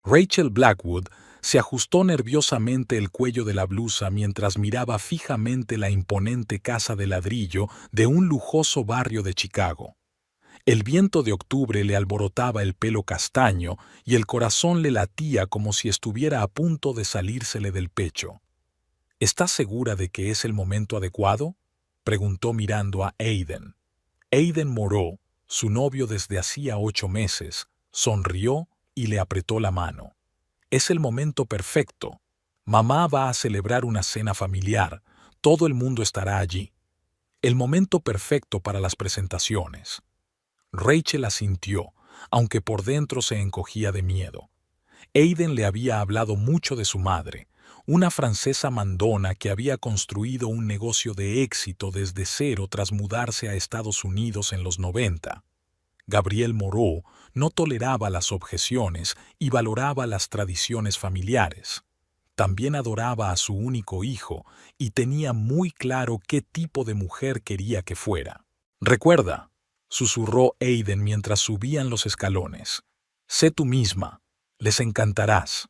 Rachel Blackwood se ajustó nerviosamente el cuello de la blusa mientras miraba fijamente la imponente casa de ladrillo de un lujoso barrio de Chicago. El viento de octubre le alborotaba el pelo castaño y el corazón le latía como si estuviera a punto de salírsele del pecho. ¿Estás segura de que es el momento adecuado?, preguntó mirando a Aidan. Aidan Moreau, su novio desde hacía 8 meses, sonrió y le apretó la mano. Es el momento perfecto. Mamá va a celebrar una cena familiar. Todo el mundo estará allí. El momento perfecto para las presentaciones. Rachel asintió, aunque por dentro se encogía de miedo. Aidan le había hablado mucho de su madre, una francesa mandona que había construido un negocio de éxito desde cero tras mudarse a Estados Unidos en los 90. Gabriel Moreau no toleraba las objeciones y valoraba las tradiciones familiares. También adoraba a su único hijo y tenía muy claro qué tipo de mujer quería que fuera. «Recuerda», susurró Aidan mientras subían los escalones, «sé tú misma, les encantarás».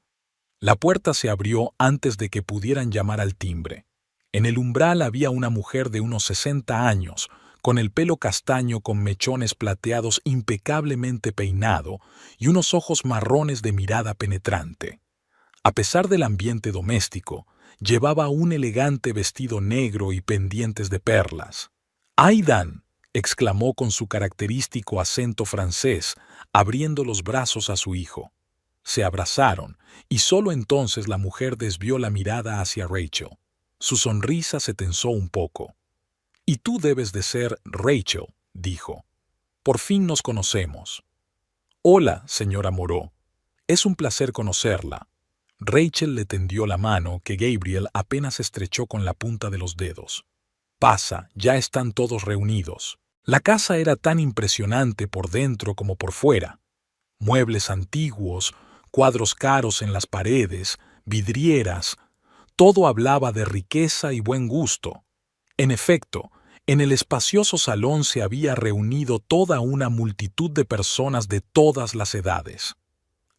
La puerta se abrió antes de que pudieran llamar al timbre. En el umbral había una mujer de unos 60 años, con el pelo castaño con mechones plateados impecablemente peinado y unos ojos marrones de mirada penetrante. A pesar del ambiente doméstico, llevaba un elegante vestido negro y pendientes de perlas. «¡Aidan!», exclamó con su característico acento francés, abriendo los brazos a su hijo. Se abrazaron, y solo entonces la mujer desvió la mirada hacia Rachel. Su sonrisa se tensó un poco. «Y tú debes de ser Rachel», dijo. «Por fin nos conocemos». «Hola, señora Moreau. Es un placer conocerla». Rachel le tendió la mano que Gabriel apenas estrechó con la punta de los dedos. «Pasa, ya están todos reunidos». La casa era tan impresionante por dentro como por fuera. Muebles antiguos, cuadros caros en las paredes, vidrieras, todo hablaba de riqueza y buen gusto. En efecto, en el espacioso salón se había reunido toda una multitud de personas de todas las edades.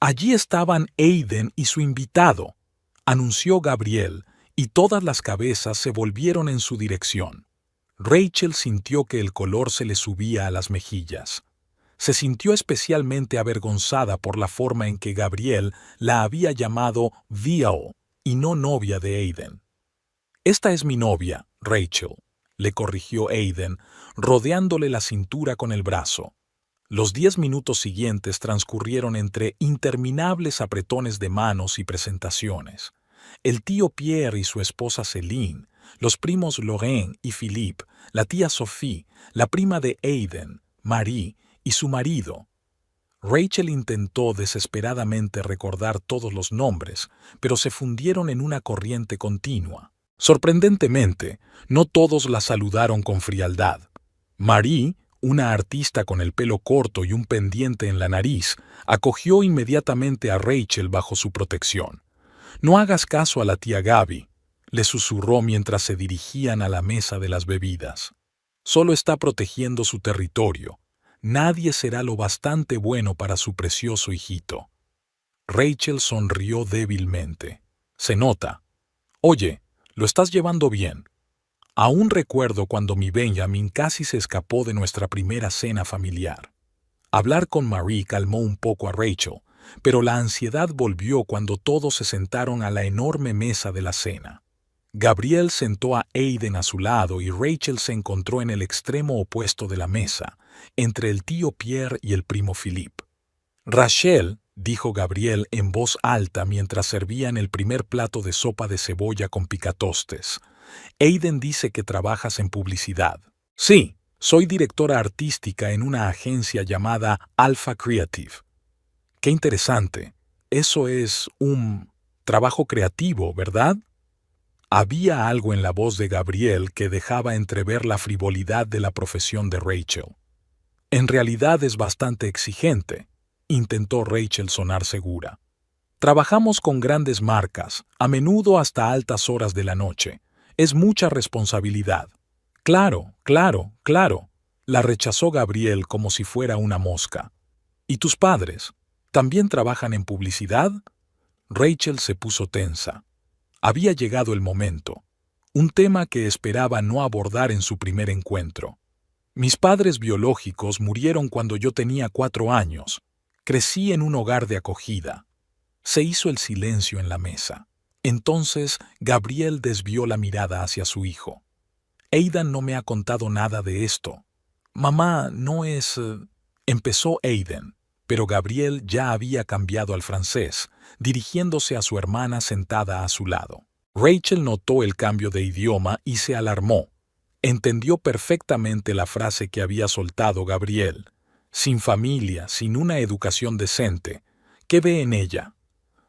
Allí estaban Aidan y su invitado, anunció Gabriel, y todas las cabezas se volvieron en su dirección. Rachel sintió que el color se le subía a las mejillas. Se sintió especialmente avergonzada por la forma en que Gabriel la había llamado Viao y no novia de Aidan. «Esta es mi novia, Rachel», le corrigió Aidan, rodeándole la cintura con el brazo. Los 10 minutos siguientes transcurrieron entre interminables apretones de manos y presentaciones. El tío Pierre y su esposa Céline, los primos Lorraine y Philippe, la tía Sophie, la prima de Aidan, Marie, y su marido. Rachel intentó desesperadamente recordar todos los nombres, pero se fundieron en una corriente continua. Sorprendentemente, no todos la saludaron con frialdad. Marie, una artista con el pelo corto y un pendiente en la nariz, acogió inmediatamente a Rachel bajo su protección. «No hagas caso a la tía Gaby», le susurró mientras se dirigían a la mesa de las bebidas. «Solo está protegiendo su territorio. Nadie será lo bastante bueno para su precioso hijito». Rachel sonrió débilmente. «Se nota. Oye, lo estás llevando bien. Aún recuerdo cuando mi Benjamin casi se escapó de nuestra primera cena familiar». Hablar con Marie calmó un poco a Rachel, pero la ansiedad volvió cuando todos se sentaron a la enorme mesa de la cena. Gabriel sentó a Aidan a su lado y Rachel se encontró en el extremo opuesto de la mesa, entre el tío Pierre y el primo Philippe. «Rachel», dijo Gabriel en voz alta mientras servían el primer plato de sopa de cebolla con picatostes, «Aidan dice que trabajas en publicidad». «Sí, soy directora artística en una agencia llamada Alpha Creative». «Qué interesante. Eso es un trabajo creativo, ¿verdad?». Había algo en la voz de Gabriel que dejaba entrever la frivolidad de la profesión de Rachel. «En realidad es bastante exigente», intentó Rachel sonar segura. «Trabajamos con grandes marcas, a menudo hasta altas horas de la noche. Es mucha responsabilidad». «Claro, claro, claro», la rechazó Gabriel como si fuera una mosca. «¿Y tus padres? ¿También trabajan en publicidad? Rachel se puso tensa. Había llegado el momento, un tema que esperaba no abordar en su primer encuentro. Mis padres biológicos murieron cuando yo tenía 4 años. Crecí en un hogar de acogida. Se hizo el silencio en la mesa. Entonces, Gabriel desvió la mirada hacia su hijo. Aidan no me ha contado nada de esto. Mamá, no es... Empezó Aidan, pero Gabriel ya había cambiado al francés, dirigiéndose a su hermana sentada a su lado. Rachel notó el cambio de idioma y se alarmó. Entendió perfectamente la frase que había soltado Gabriel. Sin familia, sin una educación decente, ¿qué ve en ella?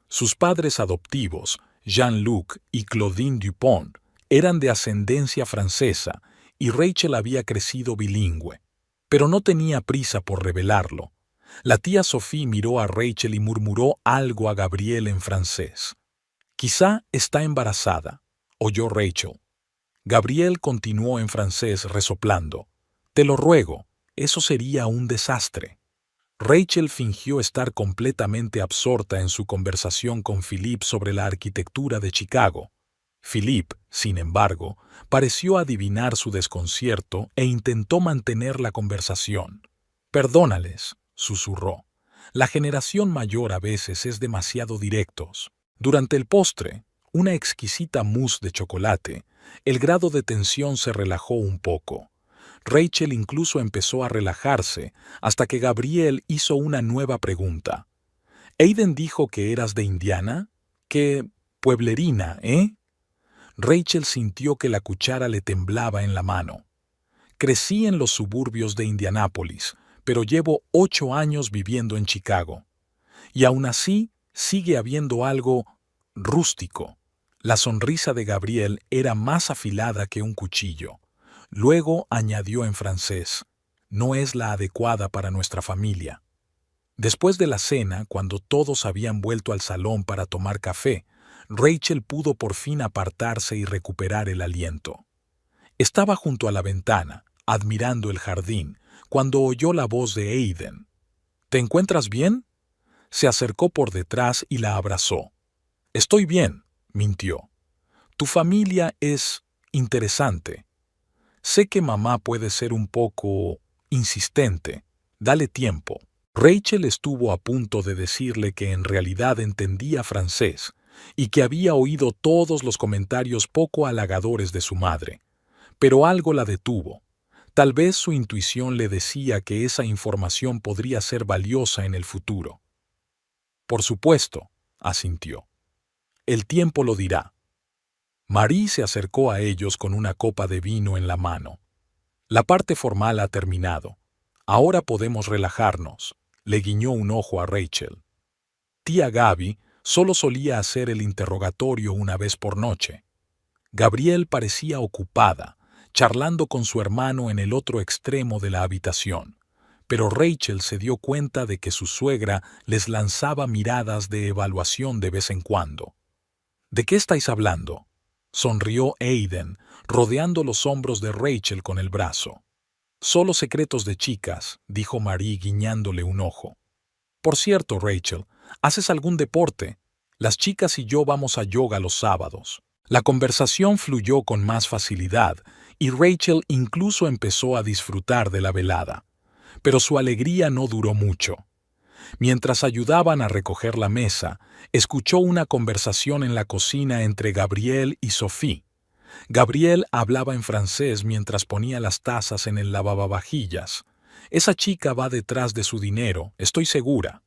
Sus padres adoptivos, Jean-Luc y Claudine Dupont, eran de ascendencia francesa y Rachel había crecido bilingüe. Pero no tenía prisa por revelarlo. La tía Sophie miró a Rachel y murmuró algo a Gabriel en francés. «Quizá está embarazada», oyó Rachel. Gabriel continuó en francés resoplando. «Te lo ruego, eso sería un desastre». Rachel fingió estar completamente absorta en su conversación con Philip sobre la arquitectura de Chicago. Philip, sin embargo, pareció adivinar su desconcierto e intentó mantener la conversación. «Perdónales», susurró. «La generación mayor a veces es demasiado directos». Durante el postre, una exquisita mousse de chocolate, el grado de tensión se relajó un poco. Rachel incluso empezó a relajarse hasta que Gabriel hizo una nueva pregunta. «Aidan dijo que eras de Indiana? ¡Qué pueblerina, eh!». Rachel sintió que la cuchara le temblaba en la mano. «Crecí en los suburbios de Indianápolis, pero llevo 8 años viviendo en Chicago. Y aún así, sigue habiendo algo rústico». La sonrisa de Gabriel era más afilada que un cuchillo. Luego añadió en francés, «No es la adecuada para nuestra familia». Después de la cena, cuando todos habían vuelto al salón para tomar café, Rachel pudo por fin apartarse y recuperar el aliento. Estaba junto a la ventana, admirando el jardín, cuando oyó la voz de Aidan. «¿Te encuentras bien?». Se acercó por detrás y la abrazó. «Estoy bien», mintió. «Tu familia es interesante. Sé que mamá puede ser un poco insistente. Dale tiempo». Rachel estuvo a punto de decirle que en realidad entendía francés y que había oído todos los comentarios poco halagadores de su madre, pero algo la detuvo. Tal vez su intuición le decía que esa información podría ser valiosa en el futuro. «Por supuesto», asintió. «El tiempo lo dirá». Marie se acercó a ellos con una copa de vino en la mano. «La parte formal ha terminado. Ahora podemos relajarnos», le guiñó un ojo a Rachel. Tía Gaby solo solía hacer el interrogatorio una vez por noche. Gabriel parecía ocupada, charlando con su hermano en el otro extremo de la habitación, pero Rachel se dio cuenta de que su suegra les lanzaba miradas de evaluación de vez en cuando. «¿De qué estáis hablando?», sonrió Aidan, rodeando los hombros de Rachel con el brazo. «Solo secretos de chicas», dijo Marie guiñándole un ojo. «Por cierto, Rachel, ¿haces algún deporte? Las chicas y yo vamos a yoga los sábados». La conversación fluyó con más facilidad y Rachel incluso empezó a disfrutar de la velada. Pero su alegría no duró mucho. Mientras ayudaban a recoger la mesa, escuchó una conversación en la cocina entre Gabriel y Sophie. Gabriel hablaba en francés mientras ponía las tazas en el lavavajillas. «Esa chica va detrás de su dinero, estoy segura».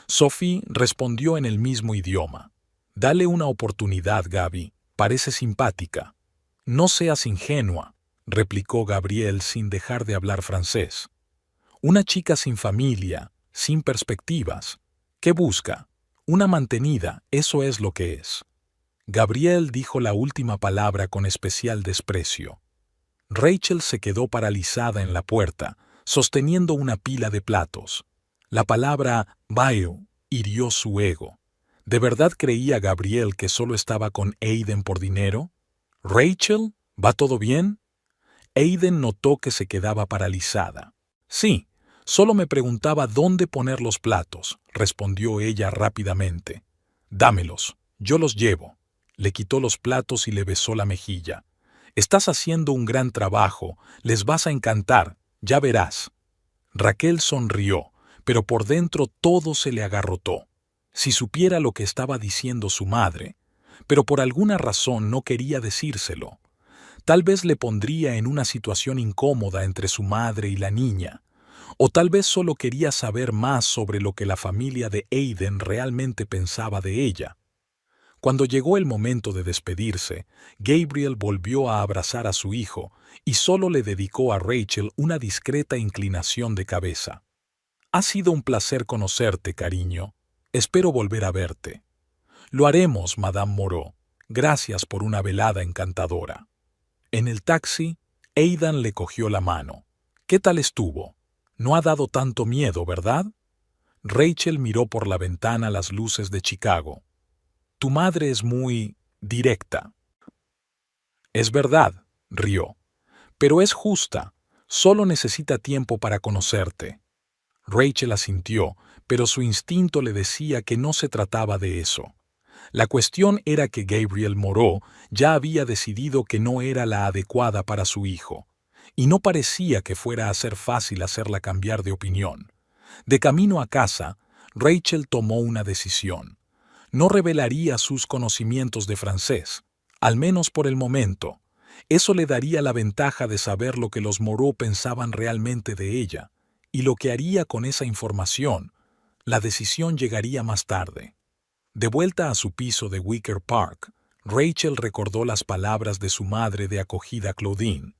Sophie respondió en el mismo idioma. «Dale una oportunidad, Gaby. Parece simpática». «No seas ingenua», replicó Gabriel sin dejar de hablar francés. «Una chica sin familia, sin perspectivas. ¿Qué busca? Una mantenida, eso es lo que es». Gabriel dijo la última palabra con especial desprecio. Rachel se quedó paralizada en la puerta, sosteniendo una pila de platos. La palabra «bio» hirió su ego. ¿De verdad creía Gabriel que solo estaba con Aidan por dinero? «Rachel, ¿va todo bien?». Aidan notó que se quedaba paralizada. «Sí, Solo me preguntaba dónde poner los platos, respondió ella rápidamente. Dámelos, yo los llevo. Le quitó los platos y le besó la mejilla. Estás haciendo un gran trabajo, les vas a encantar, ya verás. Raquel sonrió, pero por dentro todo se le agarrotó. Si supiera lo que estaba diciendo su madre, pero por alguna razón no quería decírselo. Tal vez le pondría en una situación incómoda entre su madre y la niña, o tal vez solo quería saber más sobre lo que la familia de Aiden realmente pensaba de ella. Cuando llegó el momento de despedirse, Gabriel volvió a abrazar a su hijo y solo le dedicó a Rachel una discreta inclinación de cabeza. Ha sido un placer conocerte, cariño. Espero volver a verte. Lo haremos, Madame Moreau. Gracias por una velada encantadora. En el taxi, Aidan le cogió la mano. ¿Qué tal estuvo? No ha dado tanto miedo, ¿verdad? Rachel miró por la ventana las luces de Chicago. Tu madre es muy directa. Es verdad, rió. Pero es justa. Solo necesita tiempo para conocerte. Rachel asintió, pero su instinto le decía que no se trataba de eso. La cuestión era que Gabriel Moreau ya había decidido que no era la adecuada para su hijo, y no parecía que fuera a ser fácil hacerla cambiar de opinión. De camino a casa, Rachel tomó una decisión. No revelaría sus conocimientos de francés, al menos por el momento. Eso le daría la ventaja de saber lo que los Moreau pensaban realmente de ella, y lo que haría con esa información. La decisión llegaría más tarde. De vuelta a su piso de Wicker Park, Rachel recordó las palabras de su madre de acogida Claudine.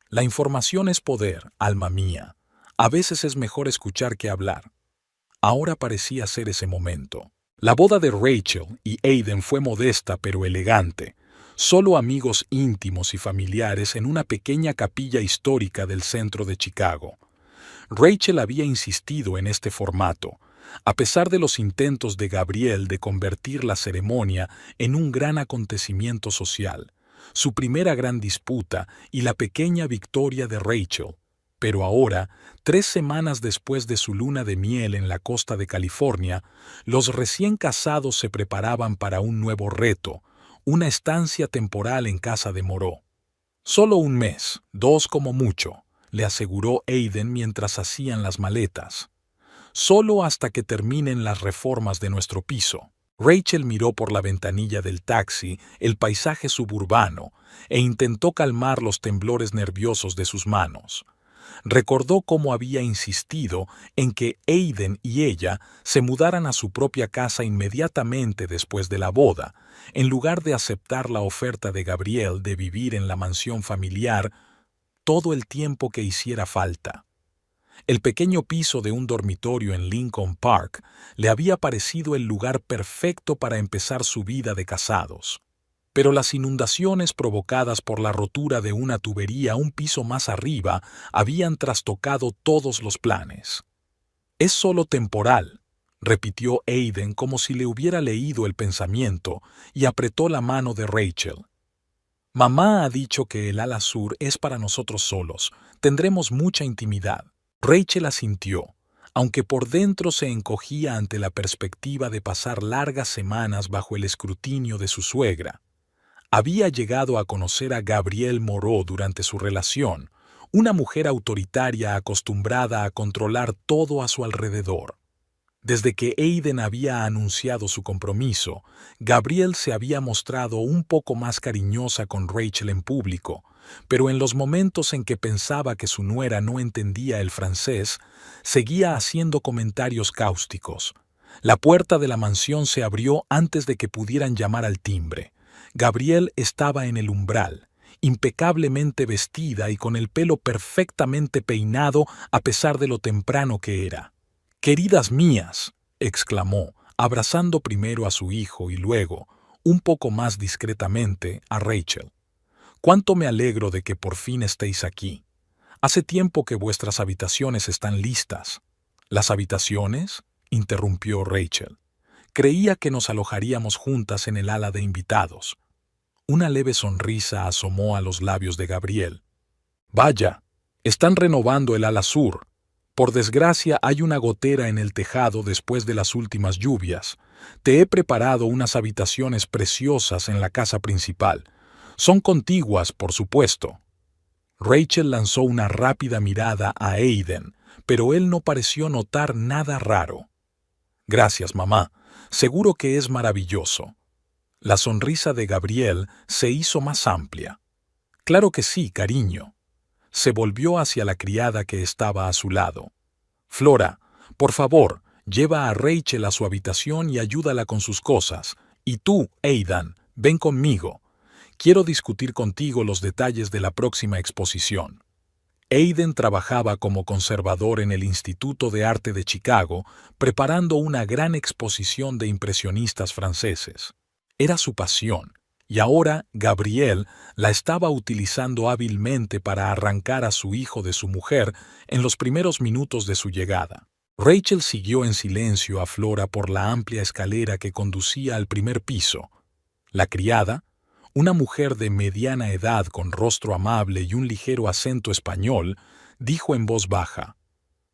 La información es poder, alma mía. A veces es mejor escuchar que hablar. Ahora parecía ser ese momento. La boda de Rachel y Aiden fue modesta pero elegante. Solo amigos íntimos y familiares en una pequeña capilla histórica del centro de Chicago. Rachel había insistido en este formato, a pesar de los intentos de Gabriel de convertir la ceremonia en un gran acontecimiento social, su primera gran disputa y la pequeña victoria de Rachel. Pero ahora, 3 semanas después de su luna de miel en la costa de California, los recién casados se preparaban para un nuevo reto, una estancia temporal en casa de Moreau. Solo un mes, 2 como mucho, le aseguró Aiden mientras hacían las maletas. Solo hasta que terminen las reformas de nuestro piso. Rachel miró por la ventanilla del taxi el paisaje suburbano e intentó calmar los temblores nerviosos de sus manos. Recordó cómo había insistido en que Aiden y ella se mudaran a su propia casa inmediatamente después de la boda, en lugar de aceptar la oferta de Gabriel de vivir en la mansión familiar todo el tiempo que hiciera falta. El pequeño piso de un dormitorio en Lincoln Park le había parecido el lugar perfecto para empezar su vida de casados. Pero las inundaciones provocadas por la rotura de una tubería un piso más arriba habían trastocado todos los planes. «Es solo temporal», repitió Aiden como si le hubiera leído el pensamiento y apretó la mano de Rachel. «Mamá ha dicho que el ala sur es para nosotros solos. Tendremos mucha intimidad». Rachel asintió, aunque por dentro se encogía ante la perspectiva de pasar largas semanas bajo el escrutinio de su suegra. Había llegado a conocer a Gabriel Moreau durante su relación, una mujer autoritaria acostumbrada a controlar todo a su alrededor. Desde que Aiden había anunciado su compromiso, Gabriel se había mostrado un poco más cariñosa con Rachel en público, pero en los momentos en que pensaba que su nuera no entendía el francés, seguía haciendo comentarios cáusticos. La puerta de la mansión se abrió antes de que pudieran llamar al timbre. Gabriel estaba en el umbral, impecablemente vestida y con el pelo perfectamente peinado a pesar de lo temprano que era. «Queridas mías», exclamó, abrazando primero a su hijo y luego, un poco más discretamente, a Rachel. «Cuánto me alegro de que por fin estéis aquí. Hace tiempo que vuestras habitaciones están listas». «¿Las habitaciones?», interrumpió Rachel. «Creía que nos alojaríamos juntas en el ala de invitados». Una leve sonrisa asomó a los labios de Gabriel. «Vaya, están renovando el ala sur. Por desgracia, hay una gotera en el tejado después de las últimas lluvias. Te he preparado unas habitaciones preciosas en la casa principal. Son contiguas, por supuesto. Rachel lanzó una rápida mirada a Aiden, pero él no pareció notar nada raro. Gracias, mamá. Seguro que es maravilloso. La sonrisa de Gabriel se hizo más amplia. Claro que sí, cariño. Se volvió hacia la criada que estaba a su lado. Flora, por favor, lleva a Rachel a su habitación y ayúdala con sus cosas. Y tú, Aidan, ven conmigo. Quiero discutir contigo los detalles de la próxima exposición. Aiden trabajaba como conservador en el Instituto de Arte de Chicago, preparando una gran exposición de impresionistas franceses. Era su pasión, y ahora Gabriel la estaba utilizando hábilmente para arrancar a su hijo de su mujer en los primeros minutos de su llegada. Rachel siguió en silencio a Flora por la amplia escalera que conducía al primer piso. La criada, una mujer de mediana edad con rostro amable y un ligero acento español, dijo en voz baja: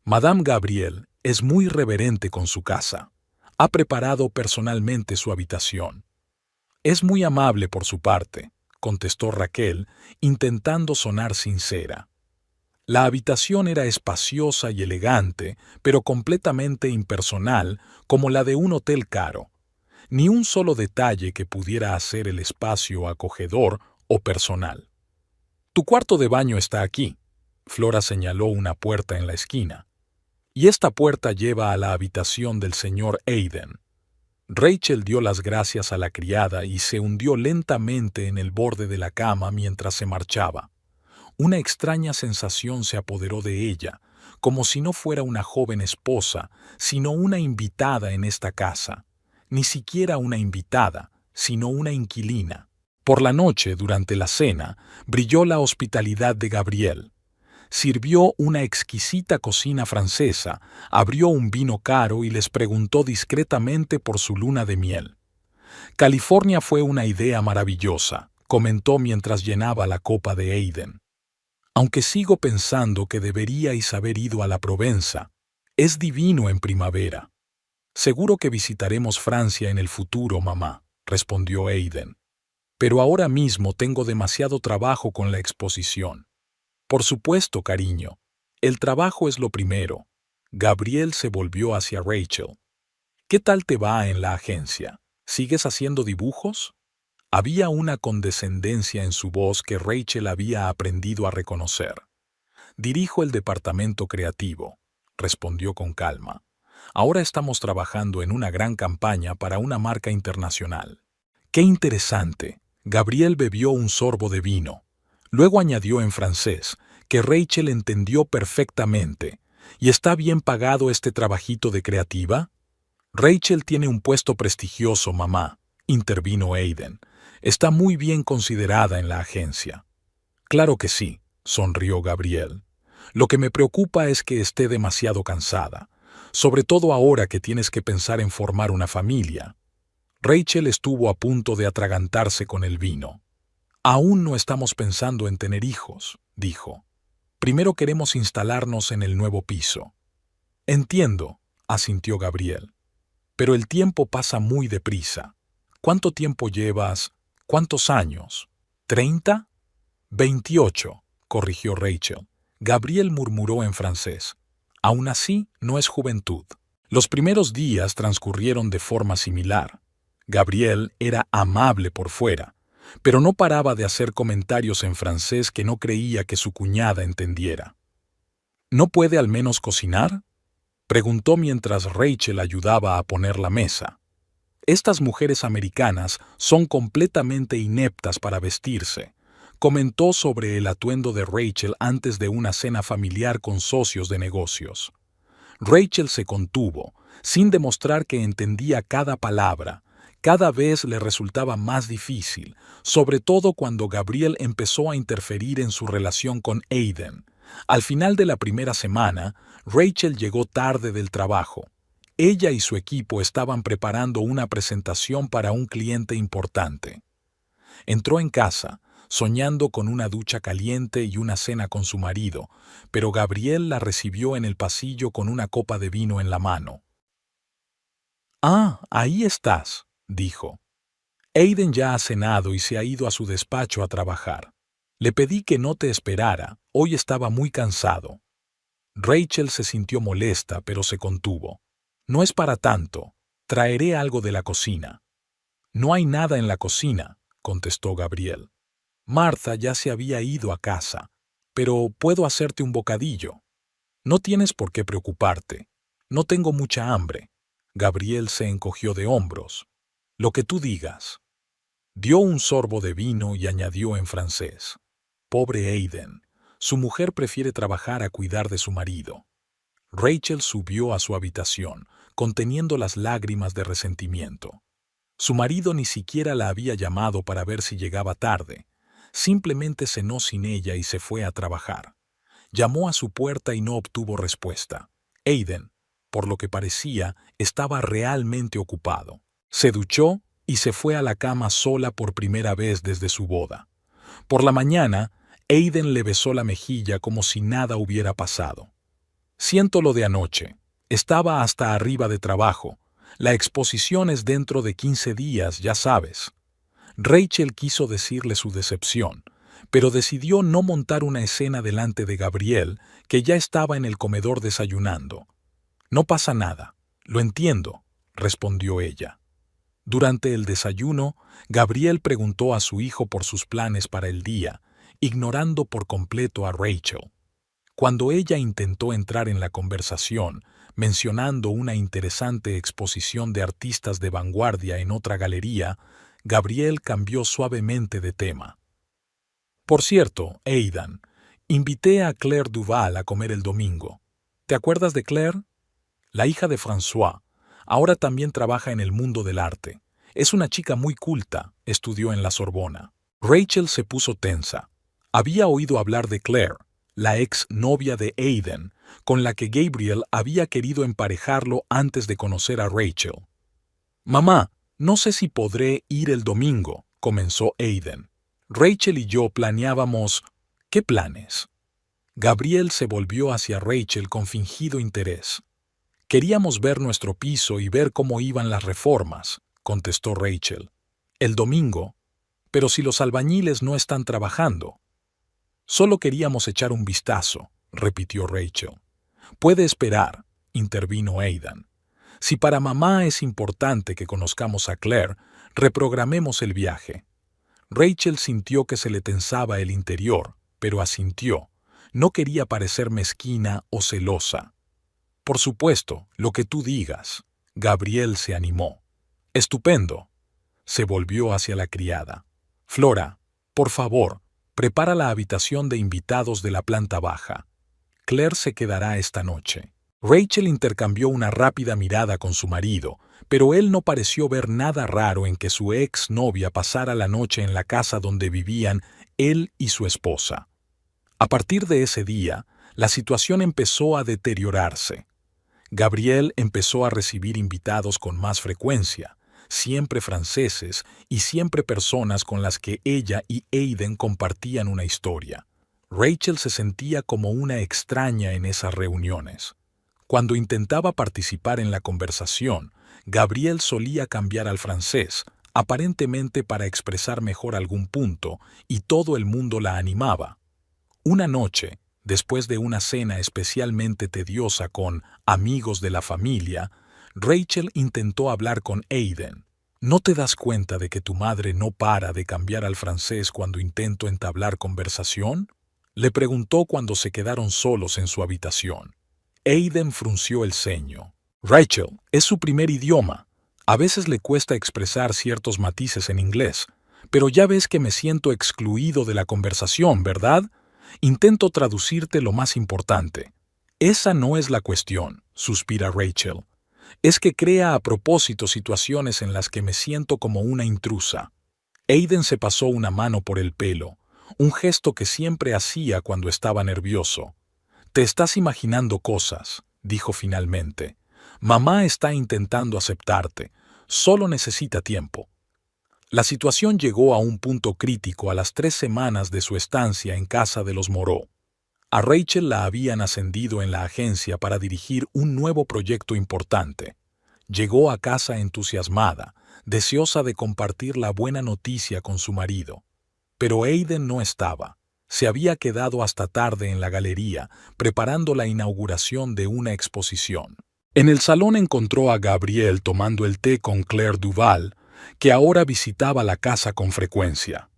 «Madame Gabriel es muy reverente con su casa. Ha preparado personalmente su habitación». «Es muy amable por su parte», contestó Raquel, intentando sonar sincera. La habitación era espaciosa y elegante, pero completamente impersonal, como la de un hotel caro. Ni un solo detalle que pudiera hacer el espacio acogedor o personal. «Tu cuarto de baño está aquí», Flora señaló una puerta en la esquina. «Y esta puerta lleva a la habitación del señor Aiden». Rachel dio las gracias a la criada y se hundió lentamente en el borde de la cama mientras se marchaba. Una extraña sensación se apoderó de ella, como si no fuera una joven esposa, sino una invitada en esta casa. Ni siquiera una invitada, sino una inquilina. Por la noche, durante la cena, brilló la hospitalidad de Gabriel. Sirvió una exquisita cocina francesa, abrió un vino caro y les preguntó discretamente por su luna de miel. «California fue una idea maravillosa», comentó mientras llenaba la copa de Aiden. «Aunque sigo pensando que deberíais haber ido a la Provenza. Es divino en primavera». «Seguro que visitaremos Francia en el futuro, mamá», respondió Aiden. «Pero ahora mismo tengo demasiado trabajo con la exposición». «Por supuesto, cariño. El trabajo es lo primero». Gabriel se volvió hacia Rachel. «¿Qué tal te va en la agencia? ¿Sigues haciendo dibujos?» Había una condescendencia en su voz que Rachel había aprendido a reconocer. «Dirijo el departamento creativo», respondió con calma. «Ahora estamos trabajando en una gran campaña para una marca internacional». «Qué interesante». Gabriel bebió un sorbo de vino. Luego añadió en francés, que Rachel entendió perfectamente. «¿Y está bien pagado este trabajito de creativa?» «Rachel tiene un puesto prestigioso, mamá», intervino Aiden. «Está muy bien considerada en la agencia». «Claro que sí», sonrió Gabriel. «Lo que me preocupa es que esté demasiado cansada, sobre todo ahora que tienes que pensar en formar una familia». Rachel estuvo a punto de atragantarse con el vino. «Aún no estamos pensando en tener hijos», dijo. «Primero queremos instalarnos en el nuevo piso». «Entiendo», asintió Gabriel. «Pero el tiempo pasa muy deprisa. ¿Cuánto tiempo llevas? ¿Cuántos años? ¿30? 28, corrigió Rachel. Gabriel murmuró en francés. «Aún así, no es juventud». Los primeros días transcurrieron de forma similar. Gabriel era amable por fuera, pero no paraba de hacer comentarios en francés que no creía que su cuñada entendiera. «¿No puede al menos cocinar?», preguntó mientras Rachel ayudaba a poner la mesa. «Estas mujeres americanas son completamente ineptas para vestirse», comentó sobre el atuendo de Rachel antes de una cena familiar con socios de negocios. Rachel se contuvo, sin demostrar que entendía cada palabra. Cada vez le resultaba más difícil, sobre todo cuando Gabriel empezó a interferir en su relación con Aiden. Al final de la primera semana, Rachel llegó tarde del trabajo. Ella y su equipo estaban preparando una presentación para un cliente importante. Entró en casa, soñando con una ducha caliente y una cena con su marido, pero Gabriel la recibió en el pasillo con una copa de vino en la mano. «Ah, ahí estás», dijo. «Aiden ya ha cenado y se ha ido a su despacho a trabajar. Le pedí que no te esperara, hoy estaba muy cansado». Rachel se sintió molesta, pero se contuvo. «No es para tanto. Traeré algo de la cocina». «No hay nada en la cocina», contestó Gabriel. «Martha ya se había ido a casa, pero puedo hacerte un bocadillo. No tienes por qué preocuparte. No tengo mucha hambre». Gabriel se encogió de hombros. «Lo que tú digas». Dio un sorbo de vino y añadió en francés: «Pobre Aiden, su mujer prefiere trabajar a cuidar de su marido». Rachel subió a su habitación, conteniendo las lágrimas de resentimiento. Su marido ni siquiera la había llamado para ver si llegaba tarde. Simplemente cenó sin ella y se fue a trabajar. Llamó a su puerta y no obtuvo respuesta. Aiden, por lo que parecía, estaba realmente ocupado. Se duchó y se fue a la cama sola por primera vez desde su boda. Por la mañana, Aiden le besó la mejilla como si nada hubiera pasado. «Siento lo de anoche. Estaba hasta arriba de trabajo. La exposición es dentro de 15 días, ya sabes». Rachel quiso decirle su decepción, pero decidió no montar una escena delante de Gabriel, que ya estaba en el comedor desayunando. «No pasa nada. Lo entiendo», respondió ella. Durante el desayuno, Gabriel preguntó a su hijo por sus planes para el día, ignorando por completo a Rachel. Cuando ella intentó entrar en la conversación, mencionando una interesante exposición de artistas de vanguardia en otra galería, Gabriel cambió suavemente de tema. «Por cierto, Aidan, invité a Claire Duval a comer el domingo. ¿Te acuerdas de Claire? La hija de François. Ahora también trabaja en el mundo del arte. Es una chica muy culta, estudió en la Sorbona». Rachel se puso tensa. Había oído hablar de Claire, la ex novia de Aiden, con la que Gabriel había querido emparejarlo antes de conocer a Rachel. «Mamá, no sé si podré ir el domingo», comenzó Aiden. «Rachel y yo planeábamos». «¿Qué planes?». Gabriel se volvió hacia Rachel con fingido interés. «Queríamos ver nuestro piso y ver cómo iban las reformas», contestó Rachel. «El domingo. Pero si los albañiles no están trabajando». «Solo queríamos echar un vistazo», repitió Rachel. «Puede esperar», intervino Aidan. «Si para mamá es importante que conozcamos a Claire, reprogramemos el viaje». Rachel sintió que se le tensaba el interior, pero asintió. No quería parecer mezquina o celosa. «Por supuesto, lo que tú digas». Gabriel se animó. «Estupendo». Se volvió hacia la criada. «Flora, por favor, prepara la habitación de invitados de la planta baja. Claire se quedará esta noche». Rachel intercambió una rápida mirada con su marido, pero él no pareció ver nada raro en que su ex novia pasara la noche en la casa donde vivían él y su esposa. A partir de ese día, la situación empezó a deteriorarse. Gabriel empezó a recibir invitados con más frecuencia, siempre franceses y siempre personas con las que ella y Aiden compartían una historia. Rachel se sentía como una extraña en esas reuniones. Cuando intentaba participar en la conversación, Gabriel solía cambiar al francés, aparentemente para expresar mejor algún punto, y todo el mundo la animaba. Una noche, después de una cena especialmente tediosa con amigos de la familia, Rachel intentó hablar con Aiden. «¿No te das cuenta de que tu madre no para de cambiar al francés cuando intento entablar conversación?», le preguntó cuando se quedaron solos en su habitación. Aiden frunció el ceño. «Rachel, es su primer idioma. A veces le cuesta expresar ciertos matices en inglés, pero ya ves que me siento excluido de la conversación, ¿verdad? Intento traducirte lo más importante». «Esa no es la cuestión», suspira Rachel. «Es que crea a propósito situaciones en las que me siento como una intrusa». Aiden se pasó una mano por el pelo, un gesto que siempre hacía cuando estaba nervioso. «Te estás imaginando cosas», dijo finalmente. «Mamá está intentando aceptarte. Solo necesita tiempo». La situación llegó a un punto crítico a las 3 semanas de su estancia en casa de los Moreau. A Rachel la habían ascendido en la agencia para dirigir un nuevo proyecto importante. Llegó a casa entusiasmada, deseosa de compartir la buena noticia con su marido. Pero Aiden no estaba. Se había quedado hasta tarde en la galería, preparando la inauguración de una exposición. En el salón encontró a Gabrielle tomando el té con Claire Duval, que ahora visitaba la casa con frecuencia.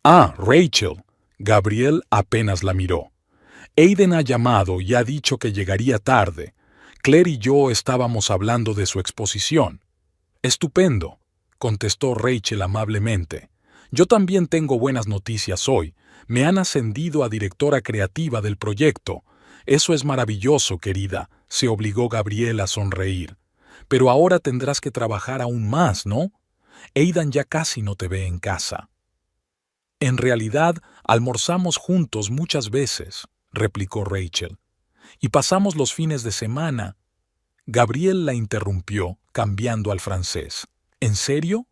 «Ah, Rachel», Gabrielle apenas la miró. «Aiden ha llamado y ha dicho que llegaría tarde. Claire y yo estábamos hablando de su exposición». «Estupendo», contestó Rachel amablemente. «Yo también tengo buenas noticias hoy. Me han ascendido a directora creativa del proyecto. Eso es maravilloso, querida», se obligó Gabrielle a sonreír. «Pero ahora tendrás que trabajar aún más, ¿no? Aidan ya casi no te ve en casa». «En realidad, almorzamos juntos muchas veces», replicó Rachel. «Y pasamos los fines de semana». Gabrielle la interrumpió, cambiando al francés. «¿En serio?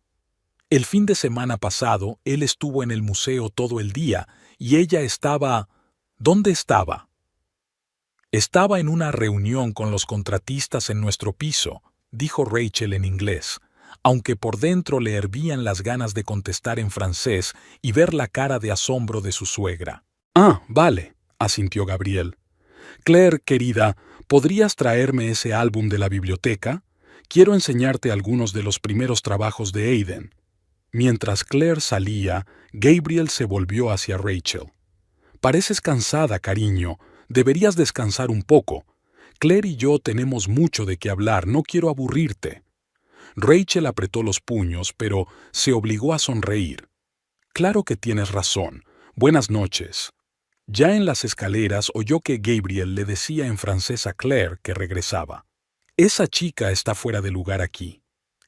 El fin de semana pasado, él estuvo en el museo todo el día y ella estaba... ¿Dónde estaba?» «Estaba en una reunión con los contratistas en nuestro piso», dijo Rachel en inglés, aunque por dentro le hervían las ganas de contestar en francés y ver la cara de asombro de su suegra. «Ah, vale», asintió Gabrielle. «Claire, querida, ¿podrías traerme ese álbum de la biblioteca? Quiero enseñarte algunos de los primeros trabajos de Aiden». Mientras Claire salía, Gabriel se volvió hacia Rachel. «Pareces cansada, cariño. Deberías descansar un poco. Claire y yo tenemos mucho de qué hablar, no quiero aburrirte». Rachel apretó los puños, pero se obligó a sonreír. «Claro que tienes razón. Buenas noches». Ya en las escaleras oyó que Gabriel le decía en francés a Claire que regresaba. «Esa chica está fuera de lugar aquí.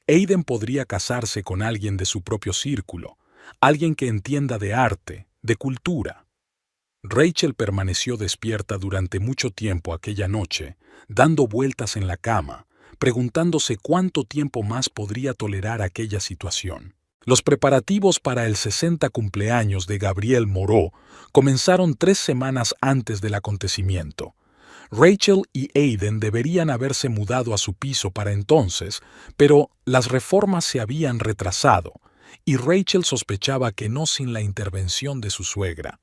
Aiden podría casarse con alguien de su propio círculo, alguien que entienda de arte, de cultura». Rachel permaneció despierta durante mucho tiempo aquella noche, dando vueltas en la cama, preguntándose cuánto tiempo más podría tolerar aquella situación. Los preparativos para el 60 cumpleaños de Gabrielle Moreau comenzaron 3 semanas antes del acontecimiento. Rachel y Aiden deberían haberse mudado a su piso para entonces, pero las reformas se habían retrasado, y Rachel sospechaba que no sin la intervención de su suegra.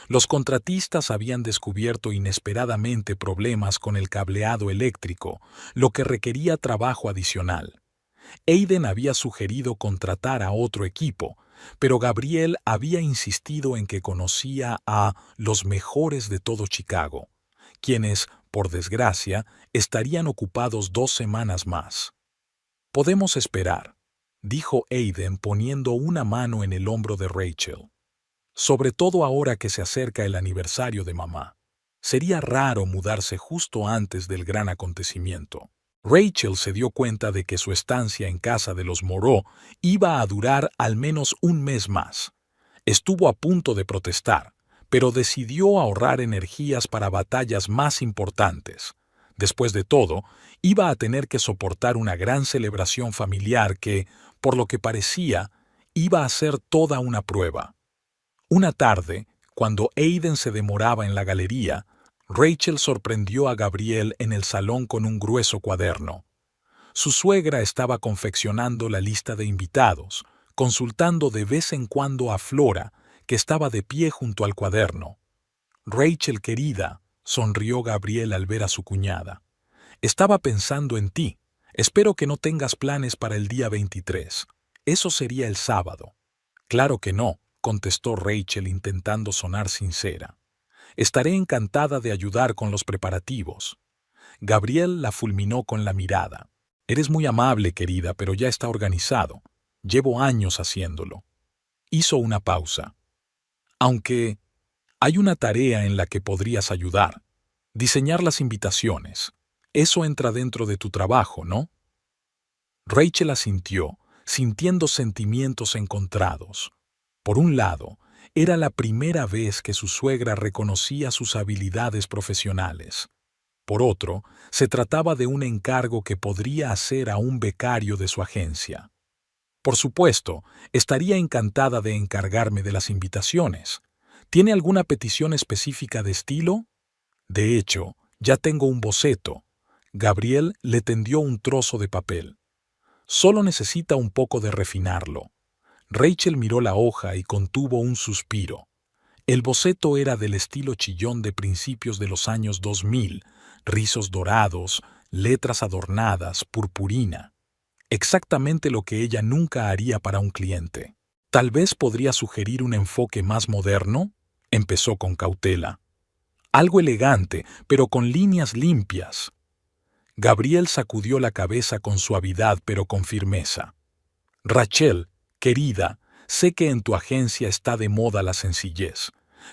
Los contratistas habían descubierto inesperadamente problemas con el cableado eléctrico, lo que requería trabajo adicional. Aiden había sugerido contratar a otro equipo, pero Gabrielle había insistido en que conocía a los mejores de todo Chicago, quienes, por desgracia, estarían ocupados 2 semanas más. «Podemos esperar», dijo Aiden poniendo una mano en el hombro de Rachel. «Sobre todo ahora que se acerca el aniversario de mamá. Sería raro mudarse justo antes del gran acontecimiento». Rachel se dio cuenta de que su estancia en casa de los Moreau iba a durar al menos un mes más. Estuvo a punto de protestar, pero decidió ahorrar energías para batallas más importantes. Después de todo, iba a tener que soportar una gran celebración familiar que, por lo que parecía, iba a ser toda una prueba. Una tarde, cuando Aiden se demoraba en la galería, Rachel sorprendió a Gabrielle en el salón con un grueso cuaderno. Su suegra estaba confeccionando la lista de invitados, consultando de vez en cuando a Flora, que estaba de pie junto al cuaderno. «Rachel, querida», sonrió Gabrielle al ver a su cuñada. «Estaba pensando en ti. Espero que no tengas planes para el día 23. Eso sería el sábado». «Claro que no», contestó Rachel intentando sonar sincera. «Estaré encantada de ayudar con los preparativos». Gabrielle la fulminó con la mirada. «Eres muy amable, querida, pero ya está organizado. Llevo años haciéndolo». Hizo una pausa. «Aunque hay una tarea en la que podrías ayudar. Diseñar las invitaciones. Eso entra dentro de tu trabajo, ¿no?» Rachel asintió, sintiendo sentimientos encontrados. Por un lado, era la primera vez que su suegra reconocía sus habilidades profesionales. Por otro, se trataba de un encargo que podría hacer a un becario de su agencia. Por supuesto, estaría encantada de encargarme de las invitaciones. ¿Tiene alguna petición específica de estilo? De hecho, ya tengo un boceto. Gabriel le tendió un trozo de papel. Solo necesita un poco de refinarlo. Rachel miró la hoja y contuvo un suspiro. El boceto era del estilo chillón de principios de los años 2000, rizos dorados, letras adornadas, purpurina. Exactamente lo que ella nunca haría para un cliente. Tal vez podría sugerir un enfoque más moderno, empezó con cautela. Algo elegante, pero con líneas limpias. Gabriel sacudió la cabeza con suavidad pero con firmeza. Rachel, querida, sé que en tu agencia está de moda la sencillez,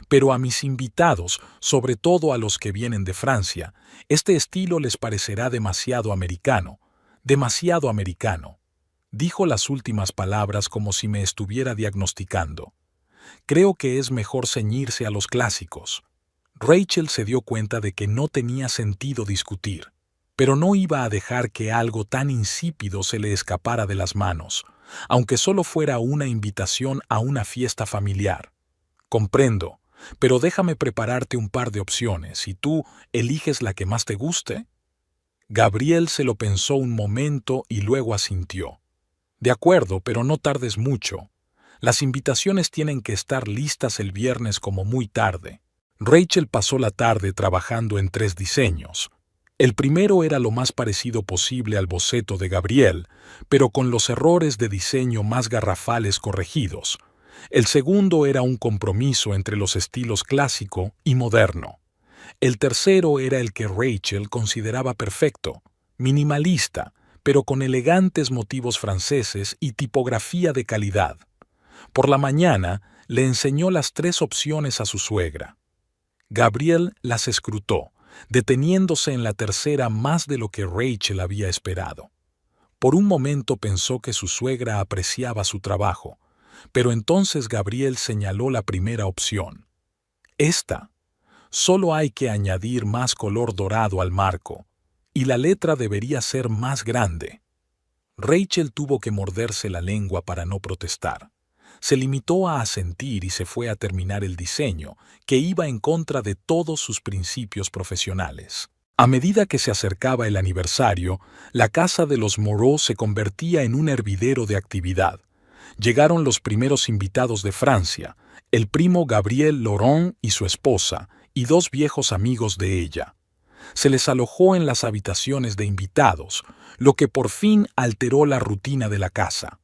pero a mis invitados, sobre todo a los que vienen de Francia, este estilo les parecerá demasiado americano, Dijo las últimas palabras como si me estuviera diagnosticando. Creo que es mejor ceñirse a los clásicos. Rachel se dio cuenta de que no tenía sentido discutir, pero no iba a dejar que algo tan insípido se le escapara de las manos, aunque solo fuera una invitación a una fiesta familiar. Comprendo, pero déjame prepararte un par de opciones y tú eliges la que más te guste. Gabriel se lo pensó un momento y luego asintió. De acuerdo, pero no tardes mucho. Las invitaciones tienen que estar listas el viernes como muy tarde. Rachel pasó la tarde trabajando en 3 diseños. El primero era lo más parecido posible al boceto de Gabriel, pero con los errores de diseño más garrafales corregidos. El segundo era un compromiso entre los estilos clásico y moderno. El tercero era el que Rachel consideraba perfecto, minimalista, pero con elegantes motivos franceses y tipografía de calidad. Por la mañana le enseñó las 3 opciones a su suegra. Gabriel las escrutó, deteniéndose en la tercera más de lo que Rachel había esperado. Por un momento pensó que su suegra apreciaba su trabajo, pero entonces Gabriel señaló la primera opción. Esta. Solo hay que añadir más color dorado al marco, y la letra debería ser más grande. Rachel tuvo que morderse la lengua para no protestar. Se limitó a asentir y se fue a terminar el diseño, que iba en contra de todos sus principios profesionales. A medida que se acercaba el aniversario, la casa de los Moreau se convertía en un hervidero de actividad. Llegaron los primeros invitados de Francia, el primo Gabriel Laurent y su esposa, y 2 viejos amigos de ella. Se les alojó en las habitaciones de invitados, lo que por fin alteró la rutina de la casa.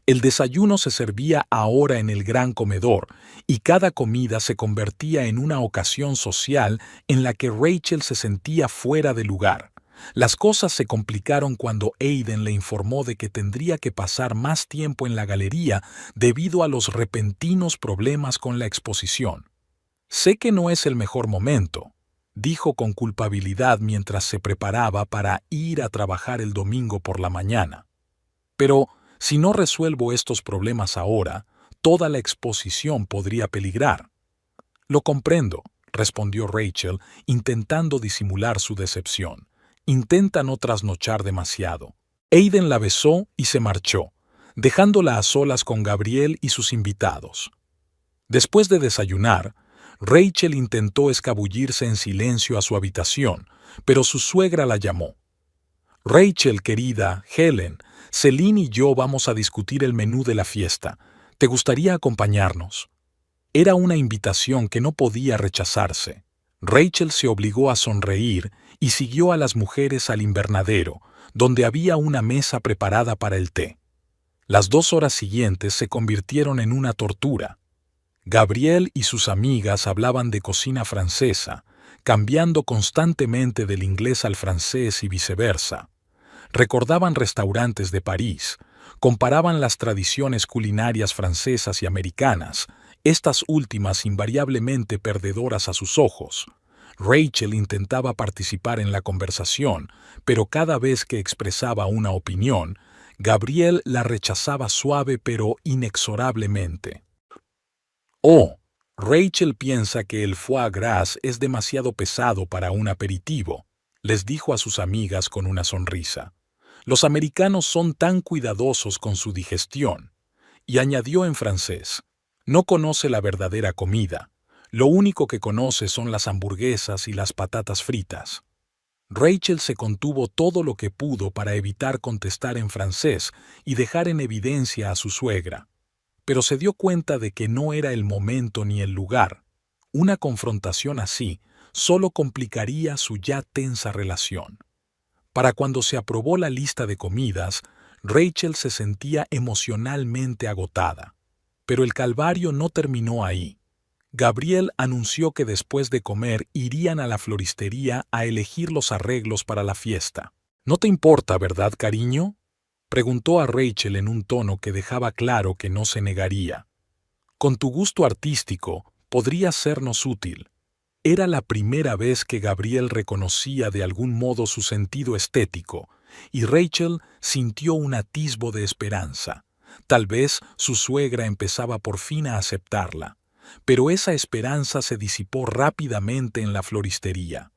El desayuno se servía ahora en el gran comedor, y cada comida se convertía en una ocasión social en la que Rachel se sentía fuera de lugar. Las cosas se complicaron cuando Aiden le informó de que tendría que pasar más tiempo en la galería debido a los repentinos problemas con la exposición. «Sé que no es el mejor momento», dijo con culpabilidad mientras se preparaba para ir a trabajar el domingo por la mañana. «Pero si no resuelvo estos problemas ahora, toda la exposición podría peligrar». «Lo comprendo», respondió Rachel, intentando disimular su decepción. «Intenta no trasnochar demasiado». Aiden la besó y se marchó, dejándola a solas con Gabriel y sus invitados. Después de desayunar, Rachel intentó escabullirse en silencio a su habitación, pero su suegra la llamó. «Rachel, querida, Helen, Celine y yo vamos a discutir el menú de la fiesta. ¿Te gustaría acompañarnos?». Era una invitación que no podía rechazarse. Rachel se obligó a sonreír y siguió a las mujeres al invernadero, donde había una mesa preparada para el té. Las 2 horas siguientes se convirtieron en una tortura. Gabriel y sus amigas hablaban de cocina francesa, cambiando constantemente del inglés al francés y viceversa. Recordaban restaurantes de París, comparaban las tradiciones culinarias francesas y americanas, estas últimas invariablemente perdedoras a sus ojos. Rachel intentaba participar en la conversación, pero cada vez que expresaba una opinión, Gabriel la rechazaba suave pero inexorablemente. «Oh, Rachel piensa que el foie gras es demasiado pesado para un aperitivo», les dijo a sus amigas con una sonrisa. Los americanos son tan cuidadosos con su digestión. Y añadió en francés, no conoce la verdadera comida. Lo único que conoce son las hamburguesas y las patatas fritas. Rachel se contuvo todo lo que pudo para evitar contestar en francés y dejar en evidencia a su suegra. Pero se dio cuenta de que no era el momento ni el lugar. Una confrontación así solo complicaría su ya tensa relación. Para cuando se aprobó la lista de comidas, Rachel se sentía emocionalmente agotada. Pero el calvario no terminó ahí. Gabriel anunció que después de comer irían a la floristería a elegir los arreglos para la fiesta. «¿No te importa, verdad, cariño?», preguntó a Rachel en un tono que dejaba claro que no se negaría. «Con tu gusto artístico, podría sernos útil». Era la primera vez que Gabriel reconocía de algún modo su sentido estético, y Rachel sintió un atisbo de esperanza. Tal vez su suegra empezaba por fin a aceptarla. Pero esa esperanza se disipó rápidamente en la floristería.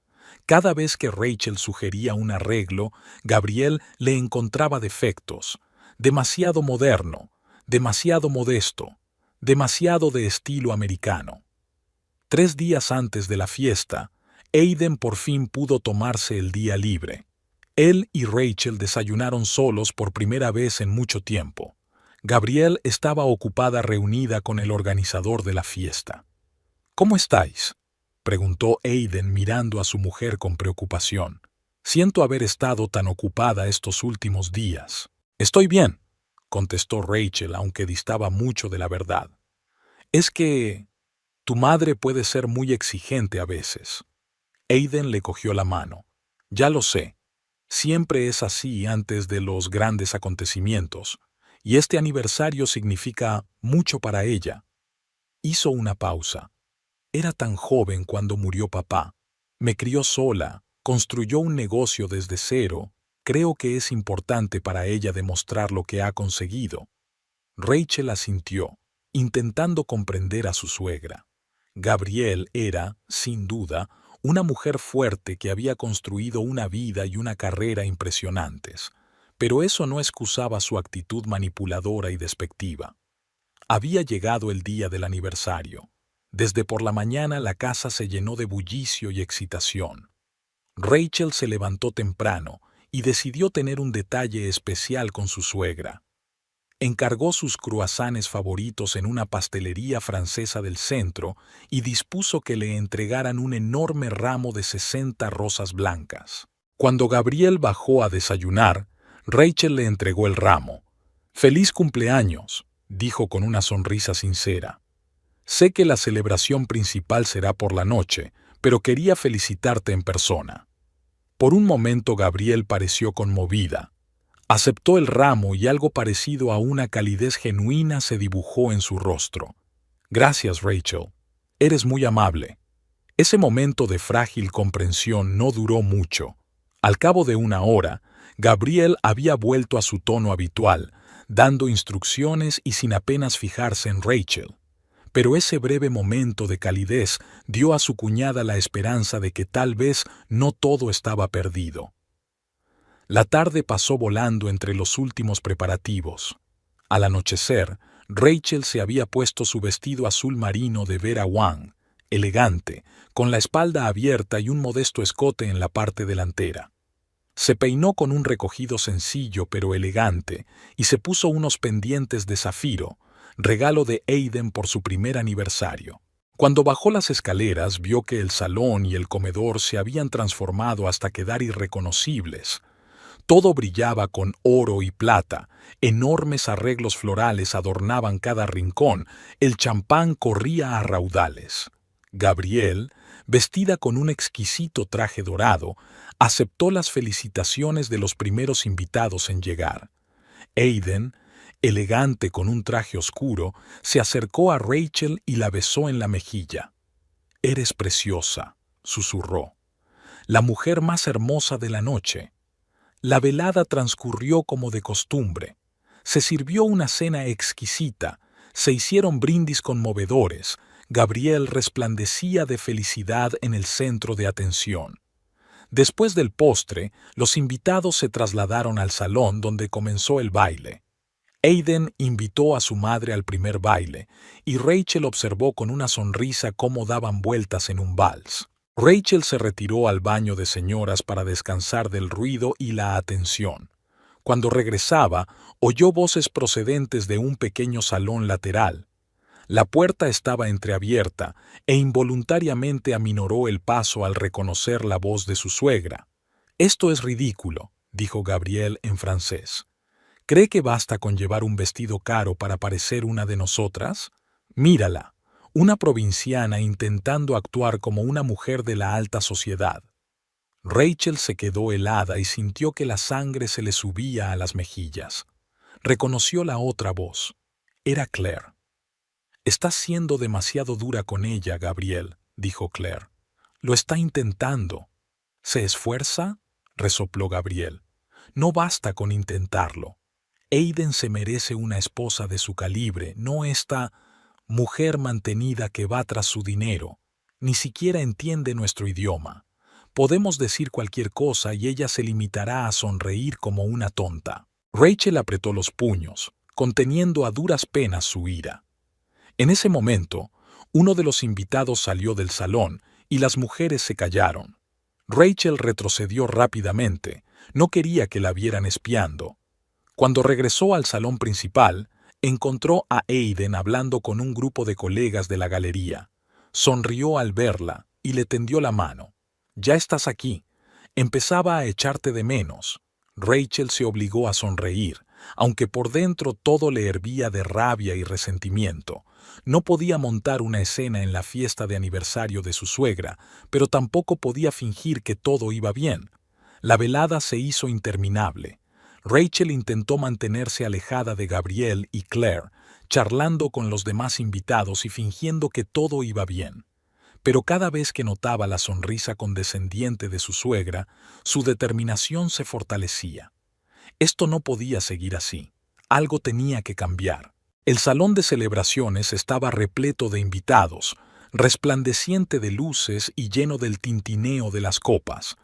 Cada vez que Rachel sugería un arreglo, Gabriel le encontraba defectos. Demasiado moderno, demasiado modesto, demasiado de estilo americano. 3 días antes de la fiesta, Aiden por fin pudo tomarse el día libre. Él y Rachel desayunaron solos por primera vez en mucho tiempo. Gabriel estaba ocupada reunida con el organizador de la fiesta. «¿Cómo estáis?», preguntó Aiden mirando a su mujer con preocupación. «Siento haber estado tan ocupada estos últimos días». «Estoy bien», contestó Rachel, aunque distaba mucho de la verdad. «Es que tu madre puede ser muy exigente a veces». Aiden le cogió la mano. «Ya lo sé. Siempre es así antes de los grandes acontecimientos. Y este aniversario significa mucho para ella». Hizo una pausa. «Era tan joven cuando murió papá. Me crió sola, construyó un negocio desde cero. Creo que es importante para ella demostrar lo que ha conseguido». Rachel asintió, intentando comprender a su suegra. Gabriel era, sin duda, una mujer fuerte que había construido una vida y una carrera impresionantes. Pero eso no excusaba su actitud manipuladora y despectiva. Había llegado el día del aniversario. Desde por la mañana la casa se llenó de bullicio y excitación. Rachel se levantó temprano y decidió tener un detalle especial con su suegra. Encargó sus croissants favoritos en una pastelería francesa del centro y dispuso que le entregaran un enorme ramo de 60 rosas blancas. Cuando Gabriel bajó a desayunar, Rachel le entregó el ramo. «Feliz cumpleaños», dijo con una sonrisa sincera. «Sé que la celebración principal será por la noche, pero quería felicitarte en persona». Por un momento Gabriel pareció conmovida. Aceptó el ramo y algo parecido a una calidez genuina se dibujó en su rostro. «Gracias, Rachel. Eres muy amable». Ese momento de frágil comprensión no duró mucho. Al cabo de una hora, Gabriel había vuelto a su tono habitual, dando instrucciones y sin apenas fijarse en Rachel. Pero ese breve momento de calidez dio a su cuñada la esperanza de que tal vez no todo estaba perdido. La tarde pasó volando entre los últimos preparativos. Al anochecer, Rachel se había puesto su vestido azul marino de Vera Wang, elegante, con la espalda abierta y un modesto escote en la parte delantera. Se peinó con un recogido sencillo pero elegante y se puso unos pendientes de zafiro, regalo de Aiden por su primer aniversario. Cuando bajó las escaleras vio que el salón y el comedor se habían transformado hasta quedar irreconocibles. Todo brillaba con oro y plata, enormes arreglos florales adornaban cada rincón, el champán corría a raudales. Gabriel, vestida con un exquisito traje dorado, aceptó las felicitaciones de los primeros invitados en llegar. Aiden, elegante con un traje oscuro, se acercó a Rachel y la besó en la mejilla. «Eres preciosa», susurró. «La mujer más hermosa de la noche». La velada transcurrió como de costumbre. Se sirvió una cena exquisita, se hicieron brindis conmovedores. Gabriel resplandecía de felicidad en el centro de atención. Después del postre, los invitados se trasladaron al salón donde comenzó el baile. Aiden invitó a su madre al primer baile, y Rachel observó con una sonrisa cómo daban vueltas en un vals. Rachel se retiró al baño de señoras para descansar del ruido y la atención. Cuando regresaba, oyó voces procedentes de un pequeño salón lateral. La puerta estaba entreabierta e involuntariamente aminoró el paso al reconocer la voz de su suegra. «Esto es ridículo», dijo Gabrielle en francés. «¿Cree que basta con llevar un vestido caro para parecer una de nosotras? Mírala, una provinciana intentando actuar como una mujer de la alta sociedad». Rachel se quedó helada y sintió que la sangre se le subía a las mejillas. Reconoció la otra voz. Era Claire. «Estás siendo demasiado dura con ella, Gabrielle», dijo Claire. «Lo está intentando». «¿Se esfuerza?», resopló Gabrielle. «No basta con intentarlo. Aiden se merece una esposa de su calibre, no esta mujer mantenida que va tras su dinero. Ni siquiera entiende nuestro idioma. Podemos decir cualquier cosa y ella se limitará a sonreír como una tonta». Rachel apretó los puños, conteniendo a duras penas su ira. En ese momento, uno de los invitados salió del salón y las mujeres se callaron. Rachel retrocedió rápidamente, no quería que la vieran espiando. Cuando regresó al salón principal, encontró a Aiden hablando con un grupo de colegas de la galería. Sonrió al verla y le tendió la mano. «Ya estás aquí. Empezaba a echarte de menos». Rachel se obligó a sonreír, aunque por dentro todo le hervía de rabia y resentimiento. No podía montar una escena en la fiesta de aniversario de su suegra, pero tampoco podía fingir que todo iba bien. La velada se hizo interminable. Rachel intentó mantenerse alejada de Gabrielle y Claire, charlando con los demás invitados y fingiendo que todo iba bien. Pero cada vez que notaba la sonrisa condescendiente de su suegra, su determinación se fortalecía. Esto no podía seguir así. Algo tenía que cambiar. El salón de celebraciones estaba repleto de invitados, resplandeciente de luces y lleno del tintineo de las copas.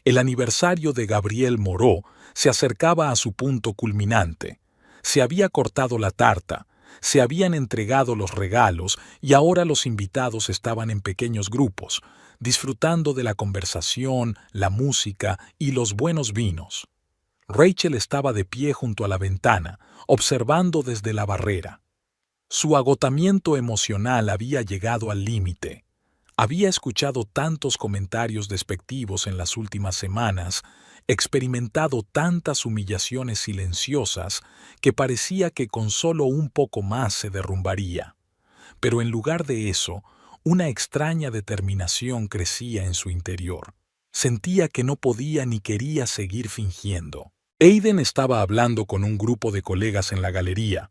El aniversario de Gabrielle Moreau se acercaba a su punto culminante. Se había cortado la tarta, se habían entregado los regalos y ahora los invitados estaban en pequeños grupos, disfrutando de la conversación, la música y los buenos vinos. Rachel estaba de pie junto a la ventana, observando desde la barrera. Su agotamiento emocional había llegado al límite. Había escuchado tantos comentarios despectivos en las últimas semanas, experimentado tantas humillaciones silenciosas, que parecía que con solo un poco más se derrumbaría. Pero en lugar de eso, una extraña determinación crecía en su interior. Sentía que no podía ni quería seguir fingiendo. Aiden estaba hablando con un grupo de colegas en la galería.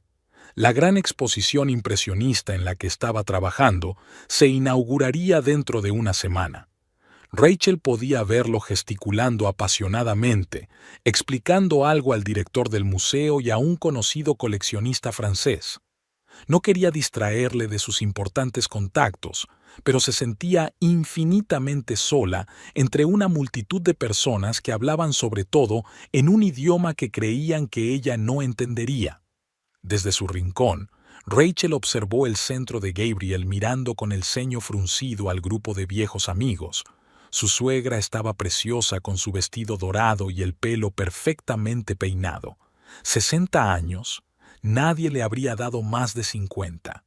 La gran exposición impresionista en la que estaba trabajando se inauguraría dentro de una semana. Rachel podía verlo gesticulando apasionadamente, explicando algo al director del museo y a un conocido coleccionista francés. No quería distraerle de sus importantes contactos, pero se sentía infinitamente sola entre una multitud de personas que hablaban sobre todo en un idioma que creían que ella no entendería. Desde su rincón, Rachel observó el centro de Gabriel mirando con el ceño fruncido al grupo de viejos amigos. Su suegra estaba preciosa con su vestido dorado y el pelo perfectamente peinado. 60 años, nadie le habría dado más de 50.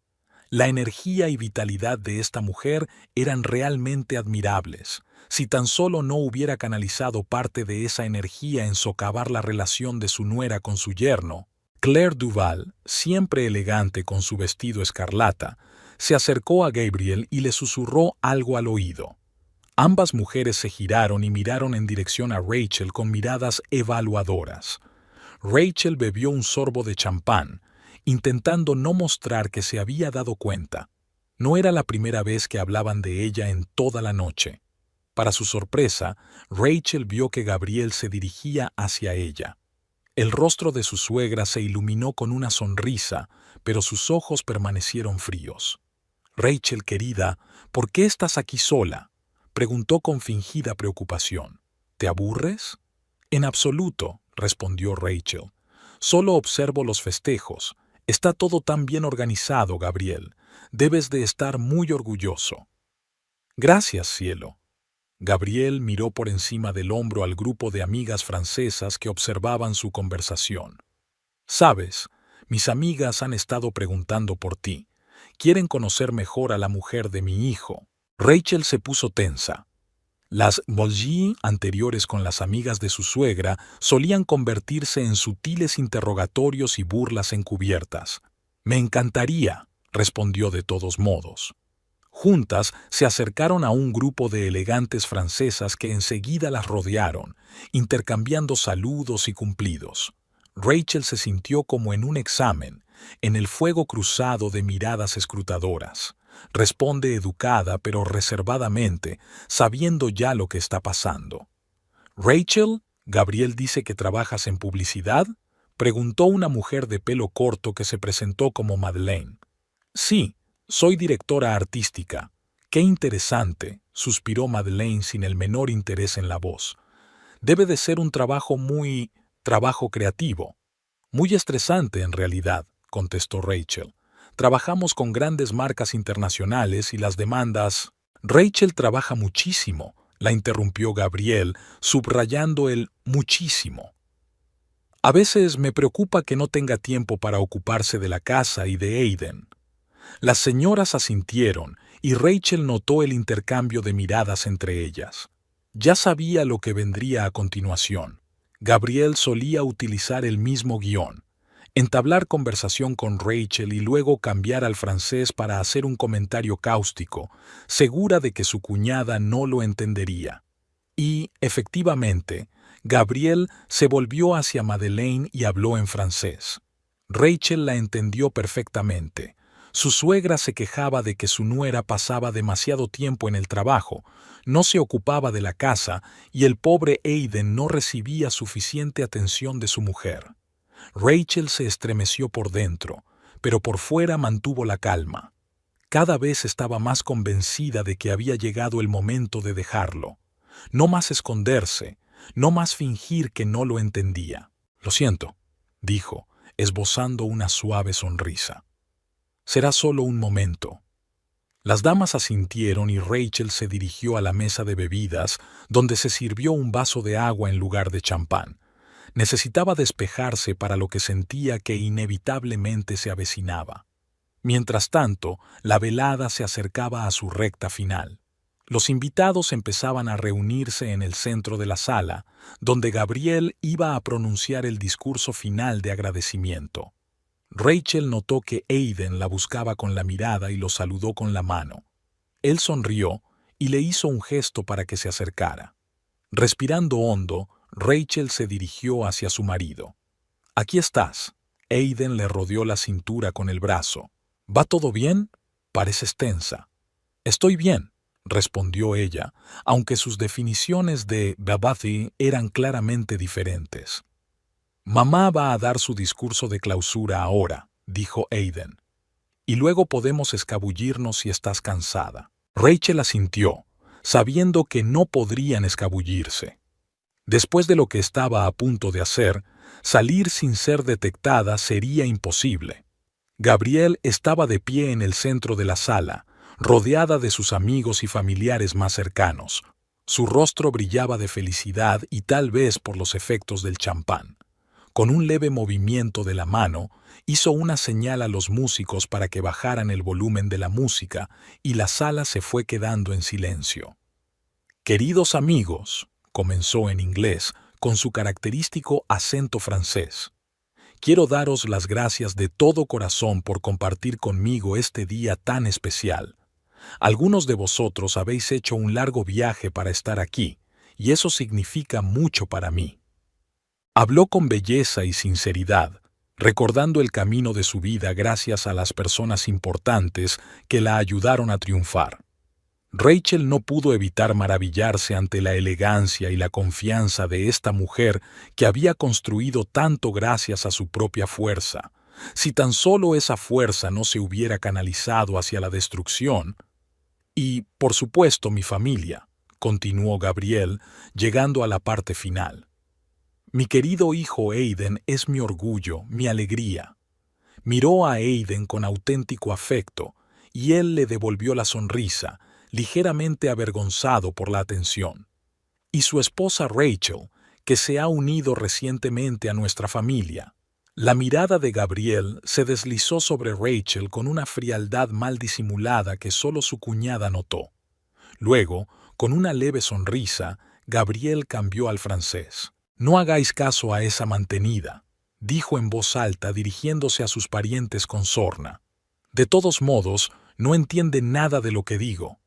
La energía y vitalidad de esta mujer eran realmente admirables. Si tan solo no hubiera canalizado parte de esa energía en socavar la relación de su nuera con su yerno. Claire Duval, siempre elegante con su vestido escarlata, se acercó a Gabriel y le susurró algo al oído. Ambas mujeres se giraron y miraron en dirección a Rachel con miradas evaluadoras. Rachel bebió un sorbo de champán, intentando no mostrar que se había dado cuenta. No era la primera vez que hablaban de ella en toda la noche. Para su sorpresa, Rachel vio que Gabriel se dirigía hacia ella. El rostro de su suegra se iluminó con una sonrisa, pero sus ojos permanecieron fríos. «Rachel, querida, ¿por qué estás aquí sola?», preguntó con fingida preocupación. ¿Te aburres? En absoluto, respondió Rachel. Solo observo los festejos. Está todo tan bien organizado, Gabriel. Debes de estar muy orgulloso. Gracias, cielo. Gabriel miró por encima del hombro al grupo de amigas francesas que observaban su conversación. Sabes, mis amigas han estado preguntando por ti. Quieren conocer mejor a la mujer de mi hijo. Rachel se puso tensa. Las bolleries anteriores con las amigas de su suegra solían convertirse en sutiles interrogatorios y burlas encubiertas. Me encantaría, respondió de todos modos. Juntas se acercaron a un grupo de elegantes francesas que enseguida las rodearon, intercambiando saludos y cumplidos. Rachel se sintió como en un examen, en el fuego cruzado de miradas escrutadoras. Responde educada pero reservadamente, sabiendo ya lo que está pasando. «Rachel, Gabriel dice que trabajas en publicidad», preguntó una mujer de pelo corto que se presentó como Madeleine. «Sí, soy directora artística». «Qué interesante», suspiró Madeleine sin el menor interés en la voz. «Debe de ser un trabajo creativo». «Muy estresante en realidad», contestó Rachel. «Trabajamos con grandes marcas internacionales y las demandas...» «Rachel trabaja muchísimo», la interrumpió Gabriel, subrayando el muchísimo. «A veces me preocupa que no tenga tiempo para ocuparse de la casa y de Aiden». Las señoras asintieron y Rachel notó el intercambio de miradas entre ellas. Ya sabía lo que vendría a continuación. Gabriel solía utilizar el mismo guión: entablar conversación con Rachel y luego cambiar al francés para hacer un comentario cáustico, segura de que su cuñada no lo entendería. Y, efectivamente, Gabriel se volvió hacia Madeleine y habló en francés. Rachel la entendió perfectamente. Su suegra se quejaba de que su nuera pasaba demasiado tiempo en el trabajo, no se ocupaba de la casa y el pobre Aiden no recibía suficiente atención de su mujer. Rachel se estremeció por dentro, pero por fuera mantuvo la calma. Cada vez estaba más convencida de que había llegado el momento de dejarlo. No más esconderse, no más fingir que no lo entendía. «Lo siento», dijo, esbozando una suave sonrisa. «Será solo un momento». Las damas asintieron y Rachel se dirigió a la mesa de bebidas, donde se sirvió un vaso de agua en lugar de champán. Necesitaba despejarse para lo que sentía que inevitablemente se avecinaba. Mientras tanto, la velada se acercaba a su recta final. Los invitados empezaban a reunirse en el centro de la sala, donde Gabriel iba a pronunciar el discurso final de agradecimiento. Rachel notó que Aiden la buscaba con la mirada y lo saludó con la mano. Él sonrió y le hizo un gesto para que se acercara. Respirando hondo, Rachel se dirigió hacia su marido. «Aquí estás». Aiden le rodeó la cintura con el brazo. «¿Va todo bien? Pareces tensa». «Estoy bien», respondió ella, aunque sus definiciones de «babazi» eran claramente diferentes. «Mamá va a dar su discurso de clausura ahora», dijo Aiden. «Y luego podemos escabullirnos si estás cansada». Rachel asintió, sabiendo que no podrían escabullirse. Después de lo que estaba a punto de hacer, salir sin ser detectada sería imposible. Gabriel estaba de pie en el centro de la sala, rodeada de sus amigos y familiares más cercanos. Su rostro brillaba de felicidad y tal vez por los efectos del champán. Con un leve movimiento de la mano, hizo una señal a los músicos para que bajaran el volumen de la música y la sala se fue quedando en silencio. «Queridos amigos», comenzó en inglés, con su característico acento francés. «Quiero daros las gracias de todo corazón por compartir conmigo este día tan especial. Algunos de vosotros habéis hecho un largo viaje para estar aquí, y eso significa mucho para mí». Habló con belleza y sinceridad, recordando el camino de su vida gracias a las personas importantes que la ayudaron a triunfar. Rachel no pudo evitar maravillarse ante la elegancia y la confianza de esta mujer que había construido tanto gracias a su propia fuerza. Si tan solo esa fuerza no se hubiera canalizado hacia la destrucción. «Y, por supuesto, mi familia», continuó Gabriel, llegando a la parte final. Mi querido hijo Aiden es mi orgullo, mi alegría. Miró a Aiden con auténtico afecto, y él le devolvió la sonrisa, ligeramente avergonzado por la atención. Y su esposa Rachel, que se ha unido recientemente a nuestra familia. La mirada de Gabriel se deslizó sobre Rachel con una frialdad mal disimulada que solo su cuñada notó. Luego, con una leve sonrisa, Gabriel cambió al francés. No hagáis caso a esa mantenida, dijo en voz alta dirigiéndose a sus parientes con sorna. De todos modos, no entiende nada de lo que digo.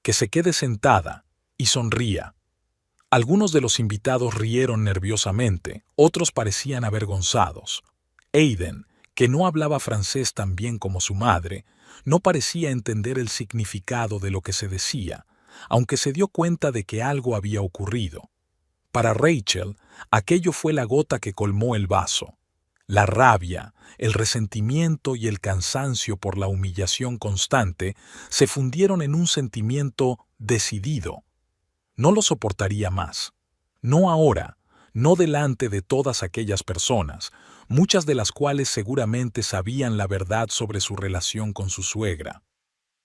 Que se quede sentada y sonría. Algunos de los invitados rieron nerviosamente, otros parecían avergonzados. Aiden, que no hablaba francés tan bien como su madre, no parecía entender el significado de lo que se decía, aunque se dio cuenta de que algo había ocurrido. Para Rachel, aquello fue la gota que colmó el vaso. La rabia, el resentimiento y el cansancio por la humillación constante se fundieron en un sentimiento decidido. No lo soportaría más. No ahora, no delante de todas aquellas personas, muchas de las cuales seguramente sabían la verdad sobre su relación con su suegra.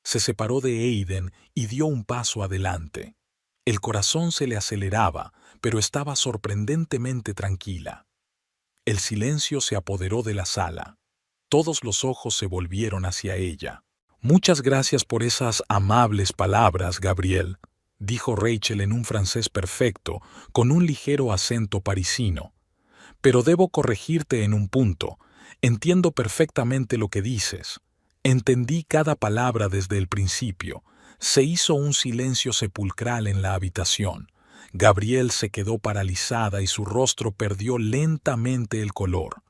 Se separó de Aiden y dio un paso adelante. El corazón se le aceleraba, pero estaba sorprendentemente tranquila. El silencio se apoderó de la sala. Todos los ojos se volvieron hacia ella. Muchas gracias por esas amables palabras, Gabriel, dijo Rachel en un francés perfecto, con un ligero acento parisino. Pero debo corregirte en un punto. Entiendo perfectamente lo que dices. Entendí cada palabra desde el principio. Se hizo un silencio sepulcral en la habitación. Gabriel se quedó paralizada y su rostro perdió lentamente el color.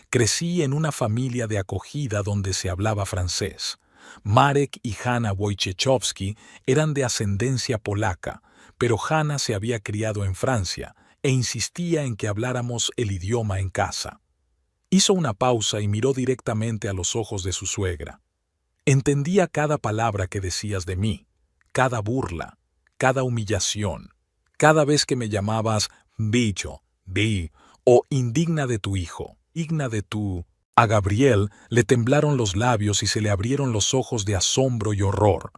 Crecí en una familia de acogida donde se hablaba francés. Marek y Hanna Wojciechowski eran de ascendencia polaca, pero Hanna se había criado en Francia e insistía en que habláramos el idioma en casa. Hizo una pausa y miró directamente a los ojos de su suegra. Entendía cada palabra que decías de mí, cada burla, cada humillación, cada vez que me llamabas bicho, o indigna de tu hijo, digna de tu... A Gabriel le temblaron los labios y se le abrieron los ojos de asombro y horror.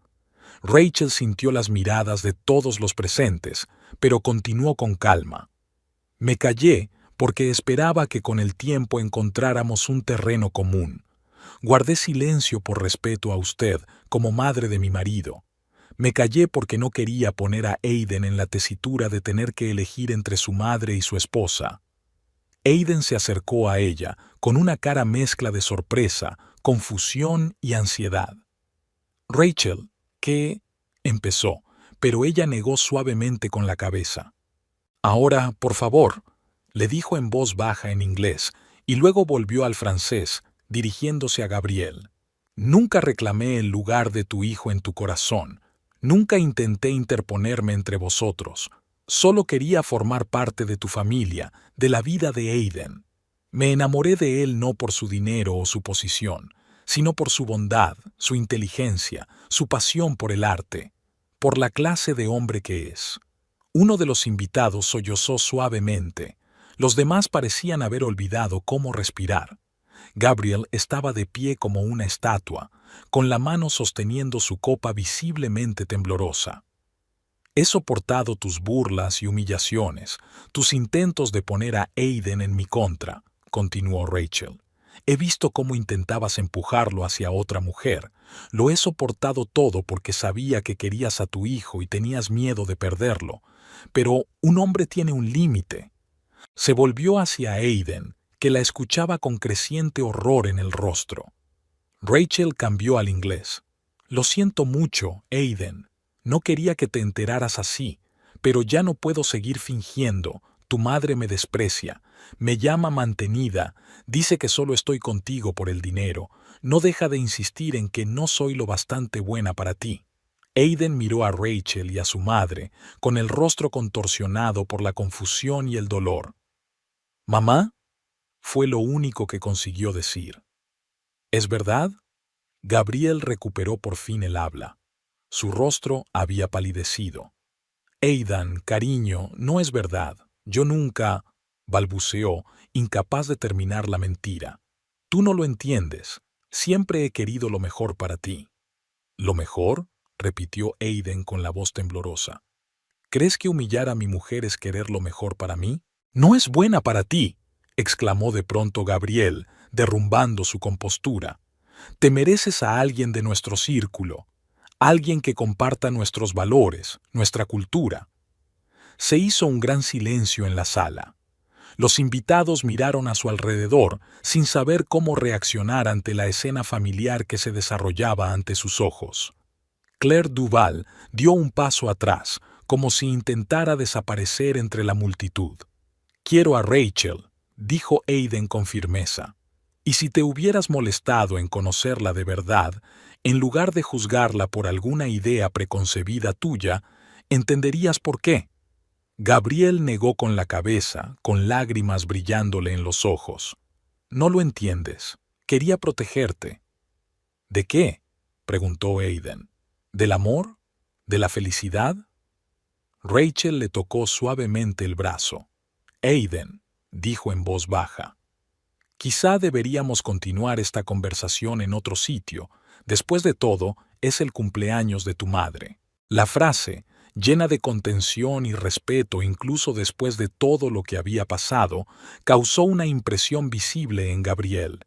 Rachel sintió las miradas de todos los presentes, pero continuó con calma. Me callé porque esperaba que con el tiempo encontráramos un terreno común. Guardé silencio por respeto a usted, como madre de mi marido. Me callé porque no quería poner a Aiden en la tesitura de tener que elegir entre su madre y su esposa. Aiden se acercó a ella, con una cara mezcla de sorpresa, confusión y ansiedad. Rachel, ¿qué? Empezó, pero ella negó suavemente con la cabeza. Ahora, por favor, le dijo en voz baja en inglés, y luego volvió al francés, dirigiéndose a Gabriel. Nunca reclamé el lugar de tu hijo en tu corazón. Nunca intenté interponerme entre vosotros. Solo quería formar parte de tu familia, de la vida de Aiden. Me enamoré de él no por su dinero o su posición, sino por su bondad, su inteligencia, su pasión por el arte, por la clase de hombre que es. Uno de los invitados sollozó suavemente. Los demás parecían haber olvidado cómo respirar. Gabriel estaba de pie como una estatua, con la mano sosteniendo su copa visiblemente temblorosa. He soportado tus burlas y humillaciones, tus intentos de poner a Aiden en mi contra, continuó Rachel. He visto cómo intentabas empujarlo hacia otra mujer. Lo he soportado todo porque sabía que querías a tu hijo y tenías miedo de perderlo. Pero un hombre tiene un límite. Se volvió hacia Aiden, que la escuchaba con creciente horror en el rostro. Rachel cambió al inglés. Lo siento mucho, Aiden. No quería que te enteraras así, pero ya no puedo seguir fingiendo. Tu madre me desprecia, me llama mantenida, dice que solo estoy contigo por el dinero. No deja de insistir en que no soy lo bastante buena para ti. Aiden miró a Rachel y a su madre, con el rostro contorsionado por la confusión y el dolor. «¿Mamá?» fue lo único que consiguió decir. «¿Es verdad?» Gabriel recuperó por fin el habla. Su rostro había palidecido. Aidan, cariño, no es verdad. Yo nunca, balbuceó, incapaz de terminar la mentira. Tú no lo entiendes. Siempre he querido lo mejor para ti. ¿Lo mejor? Repitió Aidan con la voz temblorosa. ¿Crees que humillar a mi mujer es querer lo mejor para mí? No es buena para ti, exclamó de pronto Gabriel, derrumbando su compostura. Te mereces a alguien de nuestro círculo, alguien que comparta nuestros valores, nuestra cultura. Se hizo un gran silencio en la sala. Los invitados miraron a su alrededor sin saber cómo reaccionar ante la escena familiar que se desarrollaba ante sus ojos. Claire Duval dio un paso atrás, como si intentara desaparecer entre la multitud. «Quiero a Rachel», dijo Aidan con firmeza. «Y si te hubieras molestado en conocerla de verdad, en lugar de juzgarla por alguna idea preconcebida tuya, entenderías por qué». Gabriel negó con la cabeza, con lágrimas brillándole en los ojos. «No lo entiendes. Quería protegerte». «¿De qué?», preguntó Aidan. «¿Del amor? ¿De la felicidad?». Rachel le tocó suavemente el brazo. «Aidan», dijo en voz baja, «quizá deberíamos continuar esta conversación en otro sitio. Después de todo, es el cumpleaños de tu madre». La frase, llena de contención y respeto incluso después de todo lo que había pasado, causó una impresión visible en Gabriel.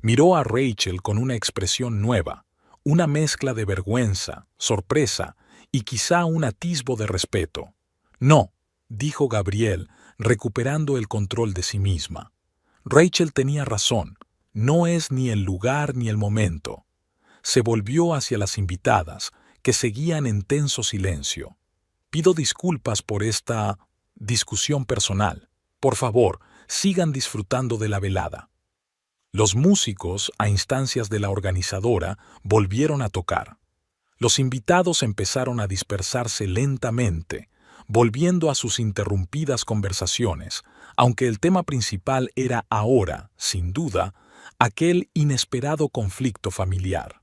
Miró a Rachel con una expresión nueva, una mezcla de vergüenza, sorpresa y quizá un atisbo de respeto. «No», dijo Gabriel, recuperando el control de sí misma. Rachel tenía razón, no es ni el lugar ni el momento. Se volvió hacia las invitadas, que seguían en tenso silencio. «Pido disculpas por esta discusión personal. Por favor, sigan disfrutando de la velada». Los músicos, a instancias de la organizadora, volvieron a tocar. Los invitados empezaron a dispersarse lentamente, volviendo a sus interrumpidas conversaciones, aunque el tema principal era ahora, sin duda, aquel inesperado conflicto familiar.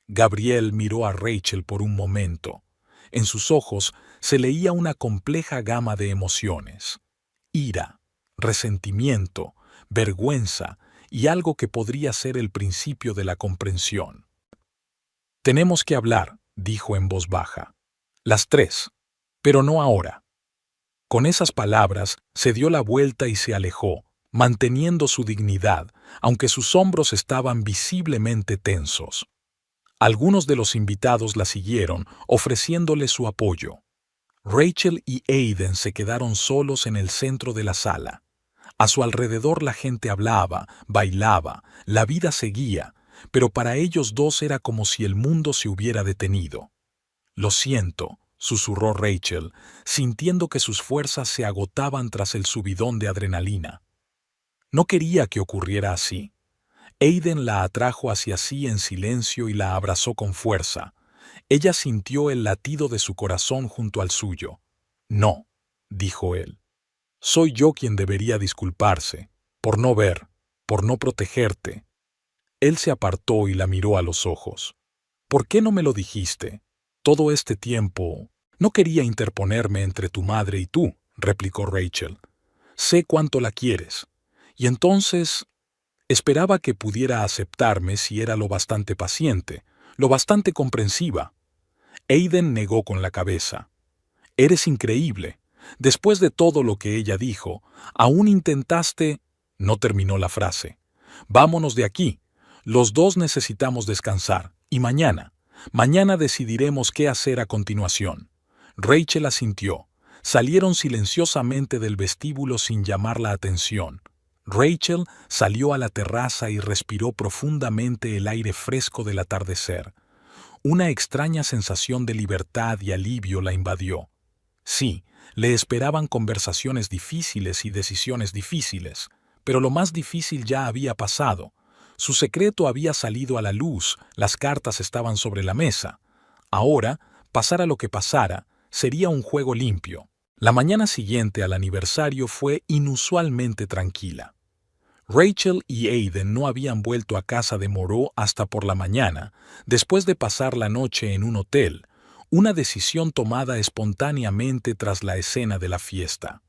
Gabriel miró a Rachel por un momento. En sus ojos se leía una compleja gama de emociones: ira, resentimiento, vergüenza y algo que podría ser el principio de la comprensión. «Tenemos que hablar», dijo en voz baja. «Las tres, pero no ahora». Con esas palabras se dio la vuelta y se alejó, manteniendo su dignidad, aunque sus hombros estaban visiblemente tensos. Algunos de los invitados la siguieron, ofreciéndole su apoyo. Rachel y Aidan se quedaron solos en el centro de la sala. A su alrededor la gente hablaba, bailaba, la vida seguía, pero para ellos dos era como si el mundo se hubiera detenido. «Lo siento», susurró Rachel, sintiendo que sus fuerzas se agotaban tras el subidón de adrenalina. No quería que ocurriera así. Aidan la atrajo hacia sí en silencio y la abrazó con fuerza. Ella sintió el latido de su corazón junto al suyo. «No», dijo él. «Soy yo quien debería disculparse, por no ver, por no protegerte». Él se apartó y la miró a los ojos. «¿Por qué no me lo dijiste? Todo este tiempo...». «No quería interponerme entre tu madre y tú», replicó Rachel. «Sé cuánto la quieres. Y entonces... esperaba que pudiera aceptarme si era lo bastante paciente, lo bastante comprensiva». Aidan negó con la cabeza. «Eres increíble. Después de todo lo que ella dijo, aún intentaste...». No terminó la frase. «Vámonos de aquí. Los dos necesitamos descansar. Y mañana decidiremos qué hacer a continuación». Rachel asintió. Salieron silenciosamente del vestíbulo sin llamar la atención. Rachel salió a la terraza y respiró profundamente el aire fresco del atardecer. Una extraña sensación de libertad y alivio la invadió. Sí, le esperaban conversaciones difíciles y decisiones difíciles, pero lo más difícil ya había pasado. Su secreto había salido a la luz, las cartas estaban sobre la mesa. Ahora, pasara lo que pasara, sería un juego limpio. La mañana siguiente al aniversario fue inusualmente tranquila. Rachel y Aidan no habían vuelto a casa de Moreau hasta por la mañana, después de pasar la noche en un hotel, una decisión tomada espontáneamente tras la escena de la fiesta.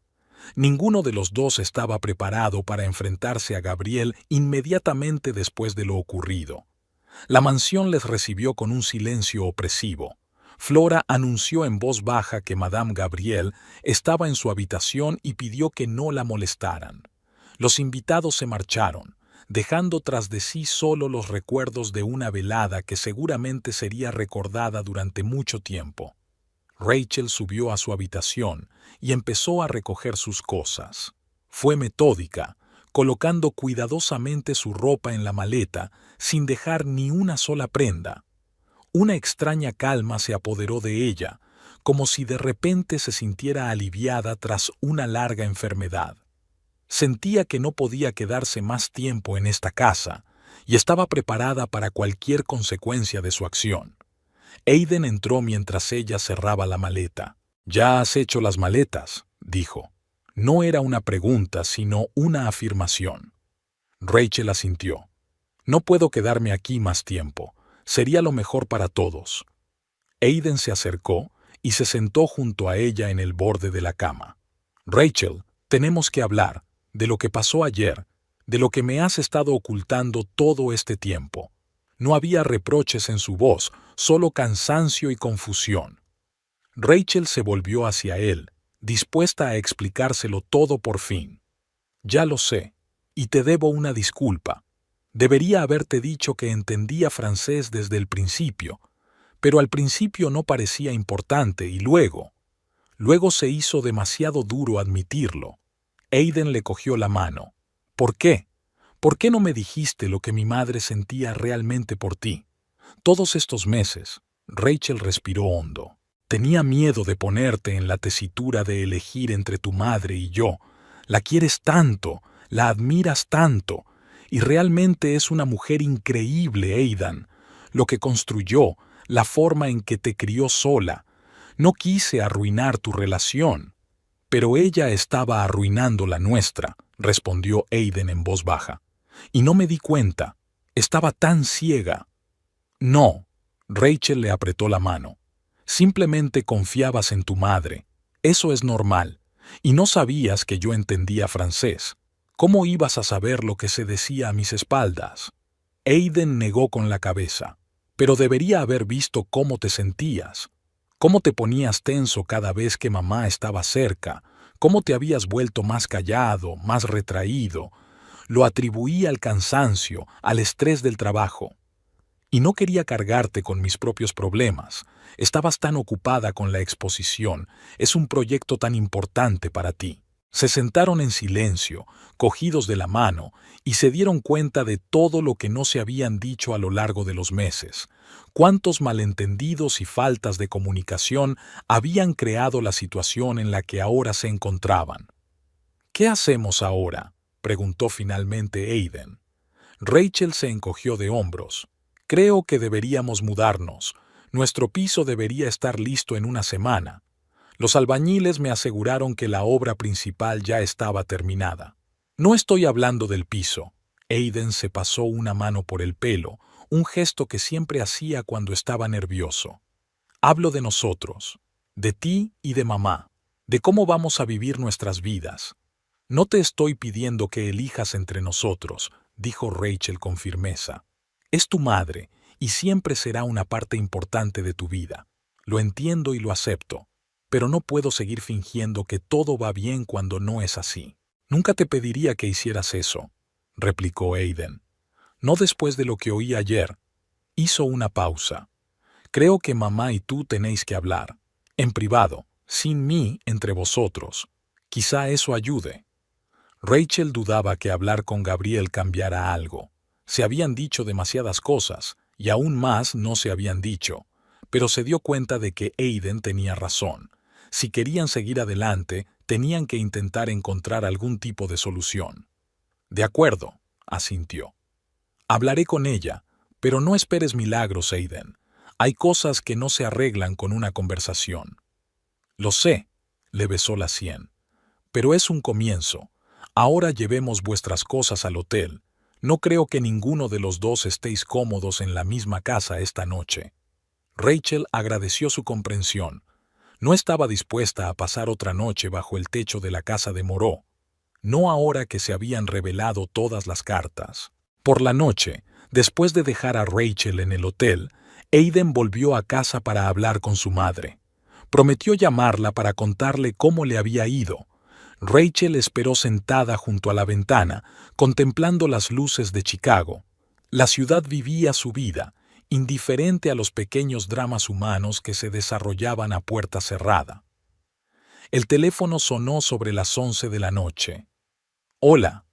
Ninguno de los dos estaba preparado para enfrentarse a Gabriel inmediatamente después de lo ocurrido. La mansión les recibió con un silencio opresivo. Flora anunció en voz baja que Madame Gabriel estaba en su habitación y pidió que no la molestaran. Los invitados se marcharon, dejando tras de sí solo los recuerdos de una velada que seguramente sería recordada durante mucho tiempo. Rachel subió a su habitación y empezó a recoger sus cosas. Fue metódica, colocando cuidadosamente su ropa en la maleta sin dejar ni una sola prenda. Una extraña calma se apoderó de ella, como si de repente se sintiera aliviada tras una larga enfermedad. Sentía que no podía quedarse más tiempo en esta casa y estaba preparada para cualquier consecuencia de su acción. Aiden entró mientras ella cerraba la maleta. «¿Ya has hecho las maletas?», dijo. No era una pregunta, sino una afirmación. Rachel asintió. «No puedo quedarme aquí más tiempo. Sería lo mejor para todos». Aiden se acercó y se sentó junto a ella en el borde de la cama. «Rachel, tenemos que hablar de lo que pasó ayer, de lo que me has estado ocultando todo este tiempo». No había reproches en su voz, solo cansancio y confusión. Rachel se volvió hacia él, dispuesta a explicárselo todo por fin. «Ya lo sé, y te debo una disculpa. Debería haberte dicho que entendía francés desde el principio, pero al principio no parecía importante y luego se hizo demasiado duro admitirlo». Aiden le cogió la mano. «¿Por qué? ¿Por qué no me dijiste lo que mi madre sentía realmente por ti? Todos estos meses». Rachel respiró hondo. «Tenía miedo de ponerte en la tesitura de elegir entre tu madre y yo. La quieres tanto, la admiras tanto, y realmente es una mujer increíble, Aidan. Lo que construyó, la forma en que te crió sola. No quise arruinar tu relación». «Pero ella estaba arruinando la nuestra», respondió Aiden en voz baja. «Y no me di cuenta. Estaba tan ciega». «No», Rachel le apretó la mano. «Simplemente confiabas en tu madre. Eso es normal. Y no sabías que yo entendía francés. ¿Cómo ibas a saber lo que se decía a mis espaldas?» Aiden negó con la cabeza. «Pero debería haber visto cómo te sentías. Cómo te ponías tenso cada vez que mamá estaba cerca. Cómo te habías vuelto más callado, más retraído. Lo atribuía al cansancio, al estrés del trabajo. Y no quería cargarte con mis propios problemas. Estabas tan ocupada con la exposición. Es un proyecto tan importante para ti». Se sentaron en silencio, cogidos de la mano, y se dieron cuenta de todo lo que no se habían dicho a lo largo de los meses. Cuántos malentendidos y faltas de comunicación habían creado la situación en la que ahora se encontraban. «¿Qué hacemos ahora?», preguntó finalmente Aiden. Rachel se encogió de hombros. «Creo que deberíamos mudarnos. Nuestro piso debería estar listo en una semana. Los albañiles me aseguraron que la obra principal ya estaba terminada». «No estoy hablando del piso». Aiden se pasó una mano por el pelo, un gesto que siempre hacía cuando estaba nervioso. «Hablo de nosotros, de ti y de mamá, de cómo vamos a vivir nuestras vidas. No te estoy pidiendo que elijas entre nosotros», dijo Rachel con firmeza. «Es tu madre y siempre será una parte importante de tu vida. Lo entiendo y lo acepto. Pero no puedo seguir fingiendo que todo va bien cuando no es así». «Nunca te pediría que hicieras eso», replicó Aiden. «No después de lo que oí ayer». Hizo una pausa. «Creo que mamá y tú tenéis que hablar. En privado, sin mí entre vosotros. Quizá eso ayude». Rachel dudaba que hablar con Gabriel cambiara algo. Se habían dicho demasiadas cosas, y aún más no se habían dicho, pero se dio cuenta de que Aiden tenía razón. Si querían seguir adelante, tenían que intentar encontrar algún tipo de solución. «De acuerdo», asintió. «Hablaré con ella, pero no esperes milagros, Aiden. Hay cosas que no se arreglan con una conversación». «Lo sé», le besó la sien. «Pero es un comienzo. Ahora llevemos vuestras cosas al hotel. No creo que ninguno de los dos estéis cómodos en la misma casa esta noche». Rachel agradeció su comprensión. No estaba dispuesta a pasar otra noche bajo el techo de la casa de Moreau, no ahora que se habían revelado todas las cartas. Por la noche, después de dejar a Rachel en el hotel, Aiden volvió a casa para hablar con su madre. Prometió llamarla para contarle cómo le había ido. Rachel esperó sentada junto a la ventana, contemplando las luces de Chicago. La ciudad vivía su vida, indiferente a los pequeños dramas humanos que se desarrollaban a puerta cerrada. El teléfono sonó sobre las 11 de la noche. «Hola».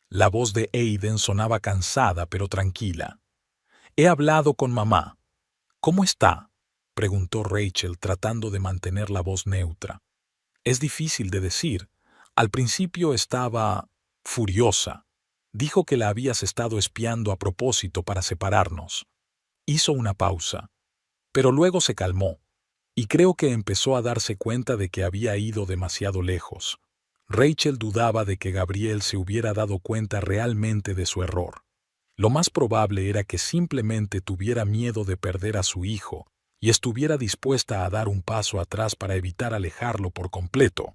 La voz de Aiden sonaba cansada pero tranquila. «He hablado con mamá». «¿Cómo está?», preguntó Rachel tratando de mantener la voz neutra. «Es difícil de decir. Al principio estaba furiosa. Dijo que la habías estado espiando a propósito para separarnos». Hizo una pausa, pero luego se calmó, y creo que empezó a darse cuenta de que había ido demasiado lejos. Rachel dudaba de que Gabriel se hubiera dado cuenta realmente de su error. Lo más probable era que simplemente tuviera miedo de perder a su hijo y estuviera dispuesta a dar un paso atrás para evitar alejarlo por completo.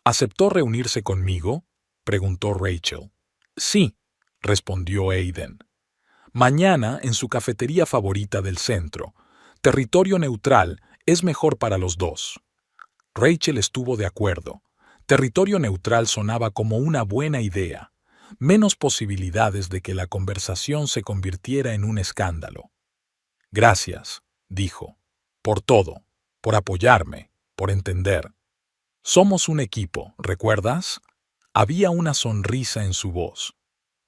«¿Aceptó reunirse conmigo?», preguntó Rachel. «Sí», respondió Aiden. «Mañana en su cafetería favorita del centro. Territorio neutral es mejor para los dos». Rachel estuvo de acuerdo. Territorio neutral sonaba como una buena idea. Menos posibilidades de que la conversación se convirtiera en un escándalo. «Gracias», dijo, «por todo, por apoyarme, por entender. Somos un equipo, ¿recuerdas?». Había una sonrisa en su voz.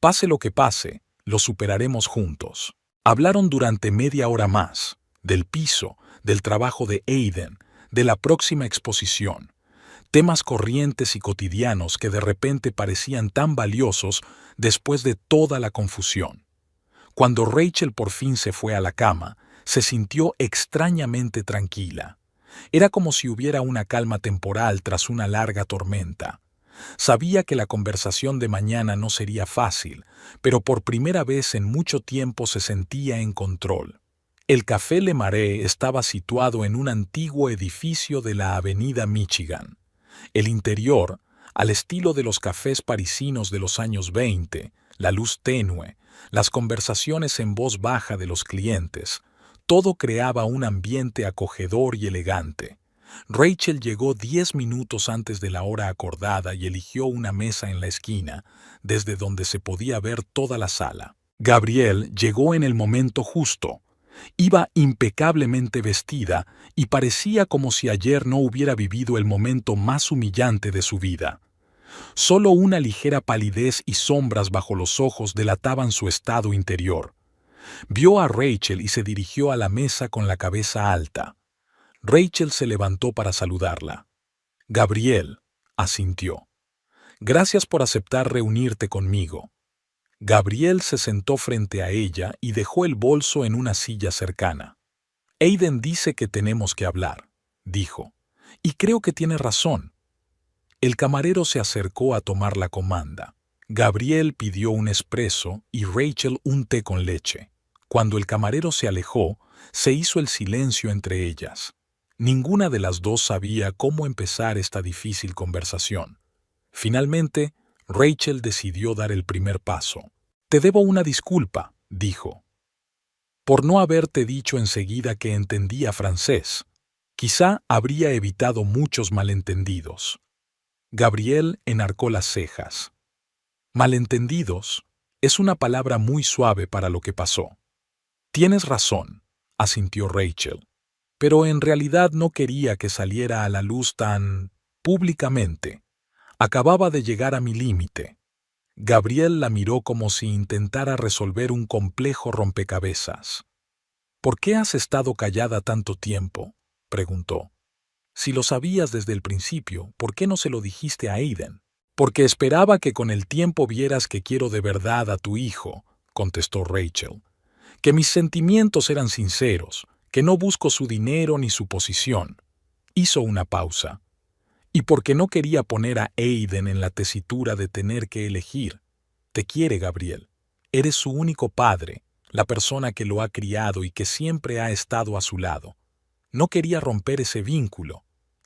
«Pase lo que pase, lo superaremos juntos». Hablaron durante media hora más, del piso, del trabajo de Aiden, de la próxima exposición. Temas corrientes y cotidianos que de repente parecían tan valiosos después de toda la confusión. Cuando Rachel por fin se fue a la cama, se sintió extrañamente tranquila. Era como si hubiera una calma temporal tras una larga tormenta. Sabía que la conversación de mañana no sería fácil, pero por primera vez en mucho tiempo se sentía en control. El Café Le Marais estaba situado en un antiguo edificio de la avenida Michigan. El interior, al estilo de los cafés parisinos de los años 20, la luz tenue, las conversaciones en voz baja de los clientes, todo creaba un ambiente acogedor y elegante. Rachel llegó 10 minutos antes de la hora acordada y eligió una mesa en la esquina, desde donde se podía ver toda la sala. Gabrielle llegó en el momento justo. Iba impecablemente vestida y parecía como si ayer no hubiera vivido el momento más humillante de su vida. Solo una ligera palidez y sombras bajo los ojos delataban su estado interior. Vio a Rachel y se dirigió a la mesa con la cabeza alta. Rachel se levantó para saludarla. «Gabrielle», asintió. «Gracias por aceptar reunirte conmigo». Gabrielle se sentó frente a ella y dejó el bolso en una silla cercana. «Aiden dice que tenemos que hablar», dijo, «y creo que tiene razón». El camarero se acercó a tomar la comanda. Gabrielle pidió un espresso y Rachel un té con leche. Cuando el camarero se alejó, se hizo el silencio entre ellas. Ninguna de las dos sabía cómo empezar esta difícil conversación. Finalmente, Rachel decidió dar el primer paso. «Te debo una disculpa», dijo, «por no haberte dicho enseguida que entendía francés. Quizá habría evitado muchos malentendidos». Gabrielle enarcó las cejas. «Malentendidos» es una palabra muy suave para lo que pasó. «Tienes razón», asintió Rachel, «pero en realidad no quería que saliera a la luz tan públicamente. Acababa de llegar a mi límite». Gabrielle la miró como si intentara resolver un complejo rompecabezas. «¿Por qué has estado callada tanto tiempo?», preguntó. «Si lo sabías desde el principio, ¿por qué no se lo dijiste a Aiden?». «Porque esperaba que con el tiempo vieras que quiero de verdad a tu hijo», contestó Rachel. «Que mis sentimientos eran sinceros, que no busco su dinero ni su posición». Hizo una pausa. «Y porque no quería poner a Aiden en la tesitura de tener que elegir. Te quiere, Gabriel. Eres su único padre, la persona que lo ha criado y que siempre ha estado a su lado. No quería romper ese vínculo.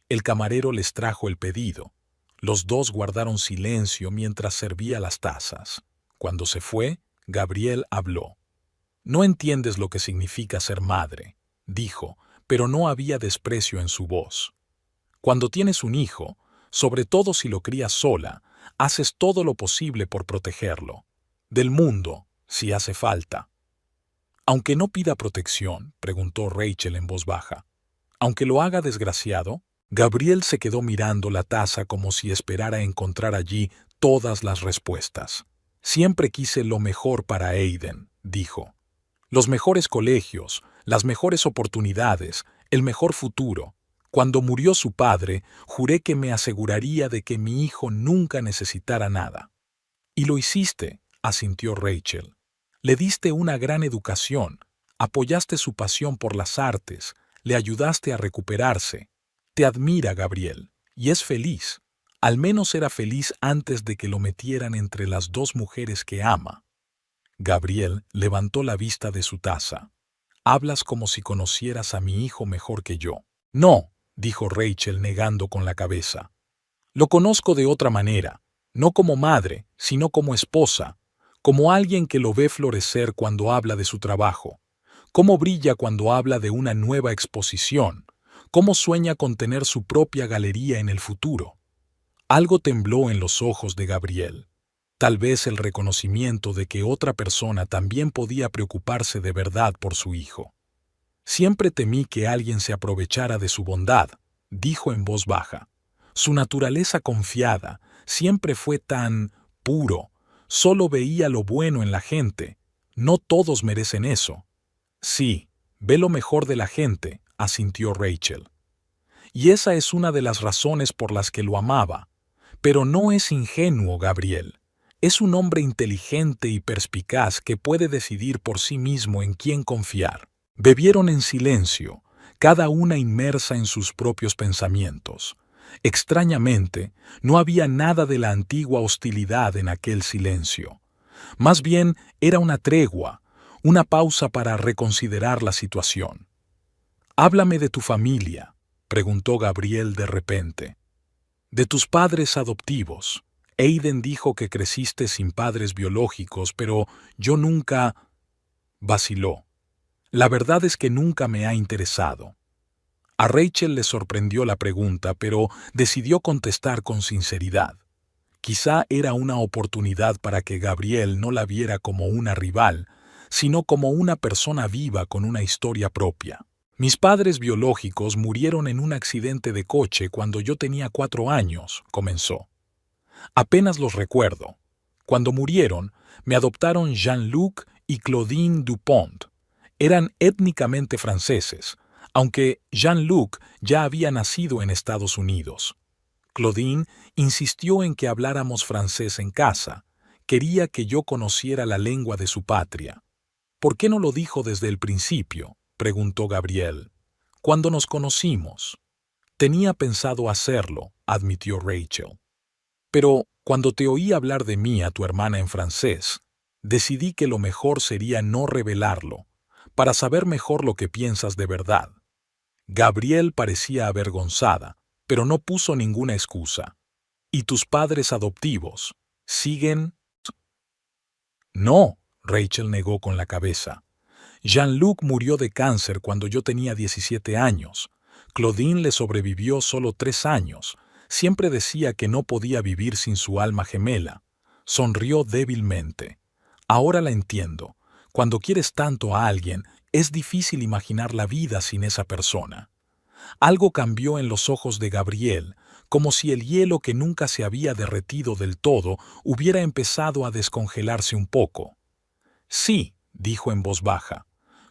El camarero les trajo el pedido. Los dos guardaron silencio mientras servía las tazas. Cuando se fue, Gabriel habló. «No entiendes lo que significa ser madre», dijo, pero no había desprecio en su voz. «Cuando tienes un hijo, sobre todo si lo crías sola, haces todo lo posible por protegerlo. Del mundo, si hace falta». «Aunque no pida protección», preguntó Rachel en voz baja. «Aunque lo haga desgraciado». Gabriel se quedó mirando la taza como si esperara encontrar allí todas las respuestas. «Siempre quise lo mejor para Aiden», dijo. «Los mejores colegios, las mejores oportunidades, el mejor futuro. Cuando murió su padre, juré que me aseguraría de que mi hijo nunca necesitara nada». «Y lo hiciste», asintió Rachel. «Le diste una gran educación, apoyaste su pasión por las artes, le ayudaste a recuperarse. Te admira, Gabriel, y es feliz. Al menos era feliz antes de que lo metieran entre las dos mujeres que ama». Gabriel levantó la vista de su taza. «Hablas como si conocieras a mi hijo mejor que yo». «No», dijo Rachel negando con la cabeza. «Lo conozco de otra manera, no como madre, sino como esposa, como alguien que lo ve florecer cuando habla de su trabajo, cómo brilla cuando habla de una nueva exposición, cómo sueña con tener su propia galería en el futuro». Algo tembló en los ojos de Gabriel. Tal vez el reconocimiento de que otra persona también podía preocuparse de verdad por su hijo. «Siempre temí que alguien se aprovechara de su bondad», dijo en voz baja. «Su naturaleza confiada siempre fue tan puro. Solo veía lo bueno en la gente. No todos merecen eso». «Sí, ve lo mejor de la gente», asintió Rachel. «Y esa es una de las razones por las que lo amaba. Pero no es ingenuo, Gabriel. Es un hombre inteligente y perspicaz que puede decidir por sí mismo en quién confiar». Bebieron en silencio, cada una inmersa en sus propios pensamientos. Extrañamente, no había nada de la antigua hostilidad en aquel silencio. Más bien era una tregua, una pausa para reconsiderar la situación. «Háblame de tu familia», preguntó Gabriel de repente. «De tus padres adoptivos. Aiden dijo que creciste sin padres biológicos, pero yo nunca...» Vaciló. «La verdad es que nunca me ha interesado». A Rachel le sorprendió la pregunta, pero decidió contestar con sinceridad. Quizá era una oportunidad para que Gabriel no la viera como una rival, sino como una persona viva con una historia propia. «Mis padres biológicos murieron en un accidente de coche cuando yo tenía 4 años», comenzó. «Apenas los recuerdo. Cuando murieron, me adoptaron Jean-Luc y Claudine Dupont. Eran étnicamente franceses, aunque Jean-Luc ya había nacido en Estados Unidos. Claudine insistió en que habláramos francés en casa. Quería que yo conociera la lengua de su patria». «¿Por qué no lo dijo desde el principio?», preguntó Gabriel. «Cuando nos conocimos». «Tenía pensado hacerlo», admitió Rachel. «Pero cuando te oí hablar de mí a tu hermana en francés, decidí que lo mejor sería no revelarlo, para saber mejor lo que piensas de verdad». Gabriel parecía avergonzada, pero no puso ninguna excusa. «¿Y tus padres adoptivos siguen?» «No», Rachel negó con la cabeza. «Jean-Luc murió de cáncer cuando yo tenía 17 años. Claudine le sobrevivió solo 3 años. Siempre decía que no podía vivir sin su alma gemela». Sonrió débilmente. «Ahora la entiendo. Cuando quieres tanto a alguien, es difícil imaginar la vida sin esa persona». Algo cambió en los ojos de Gabriel, como si el hielo que nunca se había derretido del todo hubiera empezado a descongelarse un poco. «Sí», dijo en voz baja.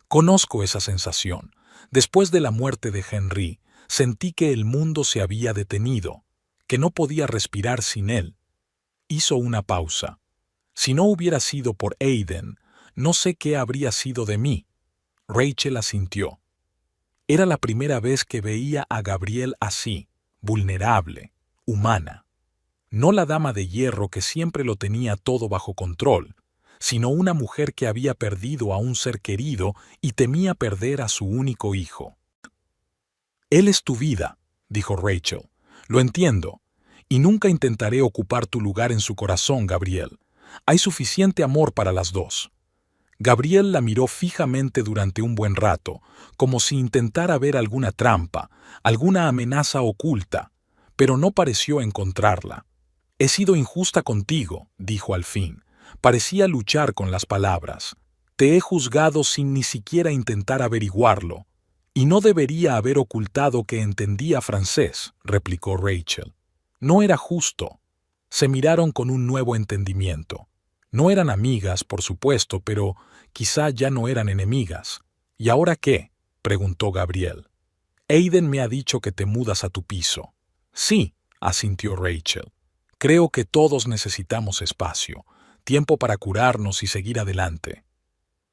«Conozco esa sensación. Después de la muerte de Henry, sentí que el mundo se había detenido, que no podía respirar sin él». Hizo una pausa. «Si no hubiera sido por Aiden, no sé qué habría sido de mí». Rachel asintió. Era la primera vez que veía a Gabriel así, vulnerable, humana. No la dama de hierro que siempre lo tenía todo bajo control, sino una mujer que había perdido a un ser querido y temía perder a su único hijo. Él es tu vida, dijo Rachel. Lo entiendo, y nunca intentaré ocupar tu lugar en su corazón, Gabriel. Hay suficiente amor para las dos. Gabriel la miró fijamente durante un buen rato, como si intentara ver alguna trampa, alguna amenaza oculta, pero no pareció encontrarla. He sido injusta contigo, dijo al fin. Parecía luchar con las palabras. Te he juzgado sin ni siquiera intentar averiguarlo. Y no debería haber ocultado que entendía francés, replicó Rachel. No era justo. Se miraron con un nuevo entendimiento. No eran amigas, por supuesto, pero quizá ya no eran enemigas. ¿Y ahora qué?, preguntó Gabriel. Aiden me ha dicho que te mudas a tu piso. Sí, asintió Rachel. Creo que todos necesitamos espacio, tiempo para curarnos y seguir adelante.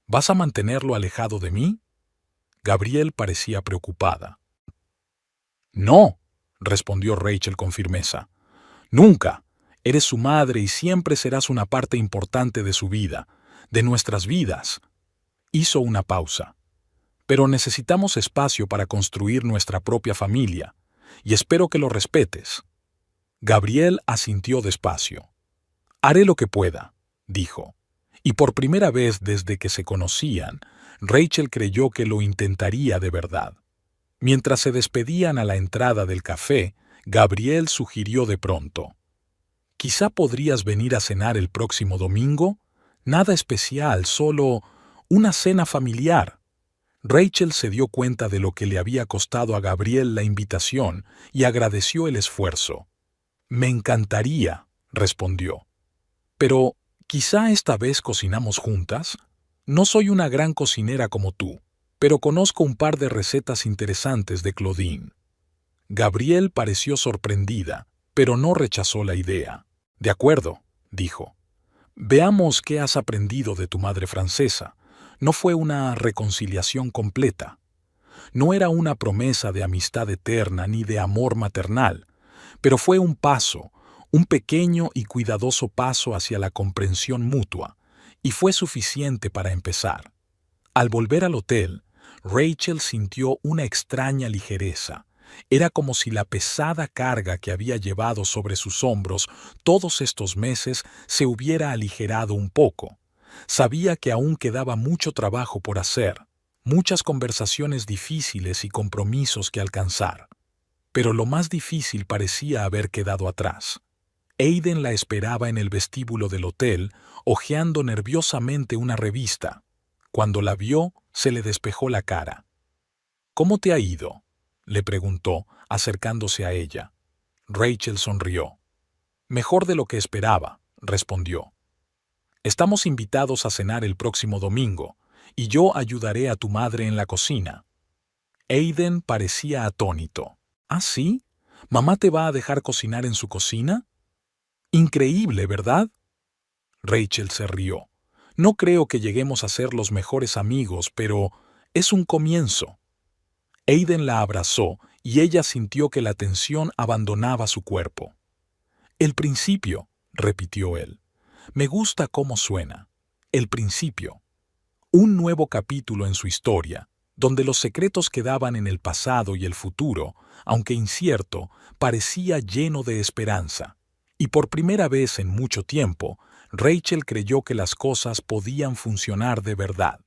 ¿Vas a mantenerlo alejado de mí? Gabriel parecía preocupada. No, respondió Rachel con firmeza. Nunca. Eres su madre y siempre serás una parte importante de su vida, de nuestras vidas. Hizo una pausa. Pero necesitamos espacio para construir nuestra propia familia, y espero que lo respetes. Gabriel asintió despacio. Haré lo que pueda, dijo. Y por primera vez desde que se conocían, Rachel creyó que lo intentaría de verdad. Mientras se despedían a la entrada del café, Gabriel sugirió de pronto. Quizá podrías venir a cenar el próximo domingo. Nada especial, solo una cena familiar. Rachel se dio cuenta de lo que le había costado a Gabriel la invitación y agradeció el esfuerzo. Me encantaría, respondió. Pero, ¿quizá esta vez cocinamos juntas? No soy una gran cocinera como tú, pero conozco un par de recetas interesantes de Claudine. Gabriel pareció sorprendida, pero no rechazó la idea. De acuerdo, dijo. Veamos qué has aprendido de tu madre francesa. No fue una reconciliación completa. No era una promesa de amistad eterna ni de amor maternal, pero fue un paso, un pequeño y cuidadoso paso hacia la comprensión mutua, y fue suficiente para empezar. Al volver al hotel, Rachel sintió una extraña ligereza. Era como si la pesada carga que había llevado sobre sus hombros todos estos meses se hubiera aligerado un poco. Sabía que aún quedaba mucho trabajo por hacer, muchas conversaciones difíciles y compromisos que alcanzar. Pero lo más difícil parecía haber quedado atrás. Aiden la esperaba en el vestíbulo del hotel, hojeando nerviosamente una revista. Cuando la vio, se le despejó la cara. ¿Cómo te ha ido?, le preguntó, acercándose a ella. Rachel sonrió. Mejor de lo que esperaba, respondió. Estamos invitados a cenar el próximo domingo, y yo ayudaré a tu madre en la cocina. Aiden parecía atónito. ¿Ah, sí? ¿Mamá te va a dejar cocinar en su cocina? Increíble, ¿verdad? Rachel se rió. No creo que lleguemos a ser los mejores amigos, pero es un comienzo. Aiden la abrazó y ella sintió que la tensión abandonaba su cuerpo. El principio, repitió él. Me gusta cómo suena. El principio. Un nuevo capítulo en su historia, donde los secretos quedaban en el pasado y el futuro, aunque incierto, parecía lleno de esperanza. Y por primera vez en mucho tiempo, Rachel creyó que las cosas podían funcionar de verdad.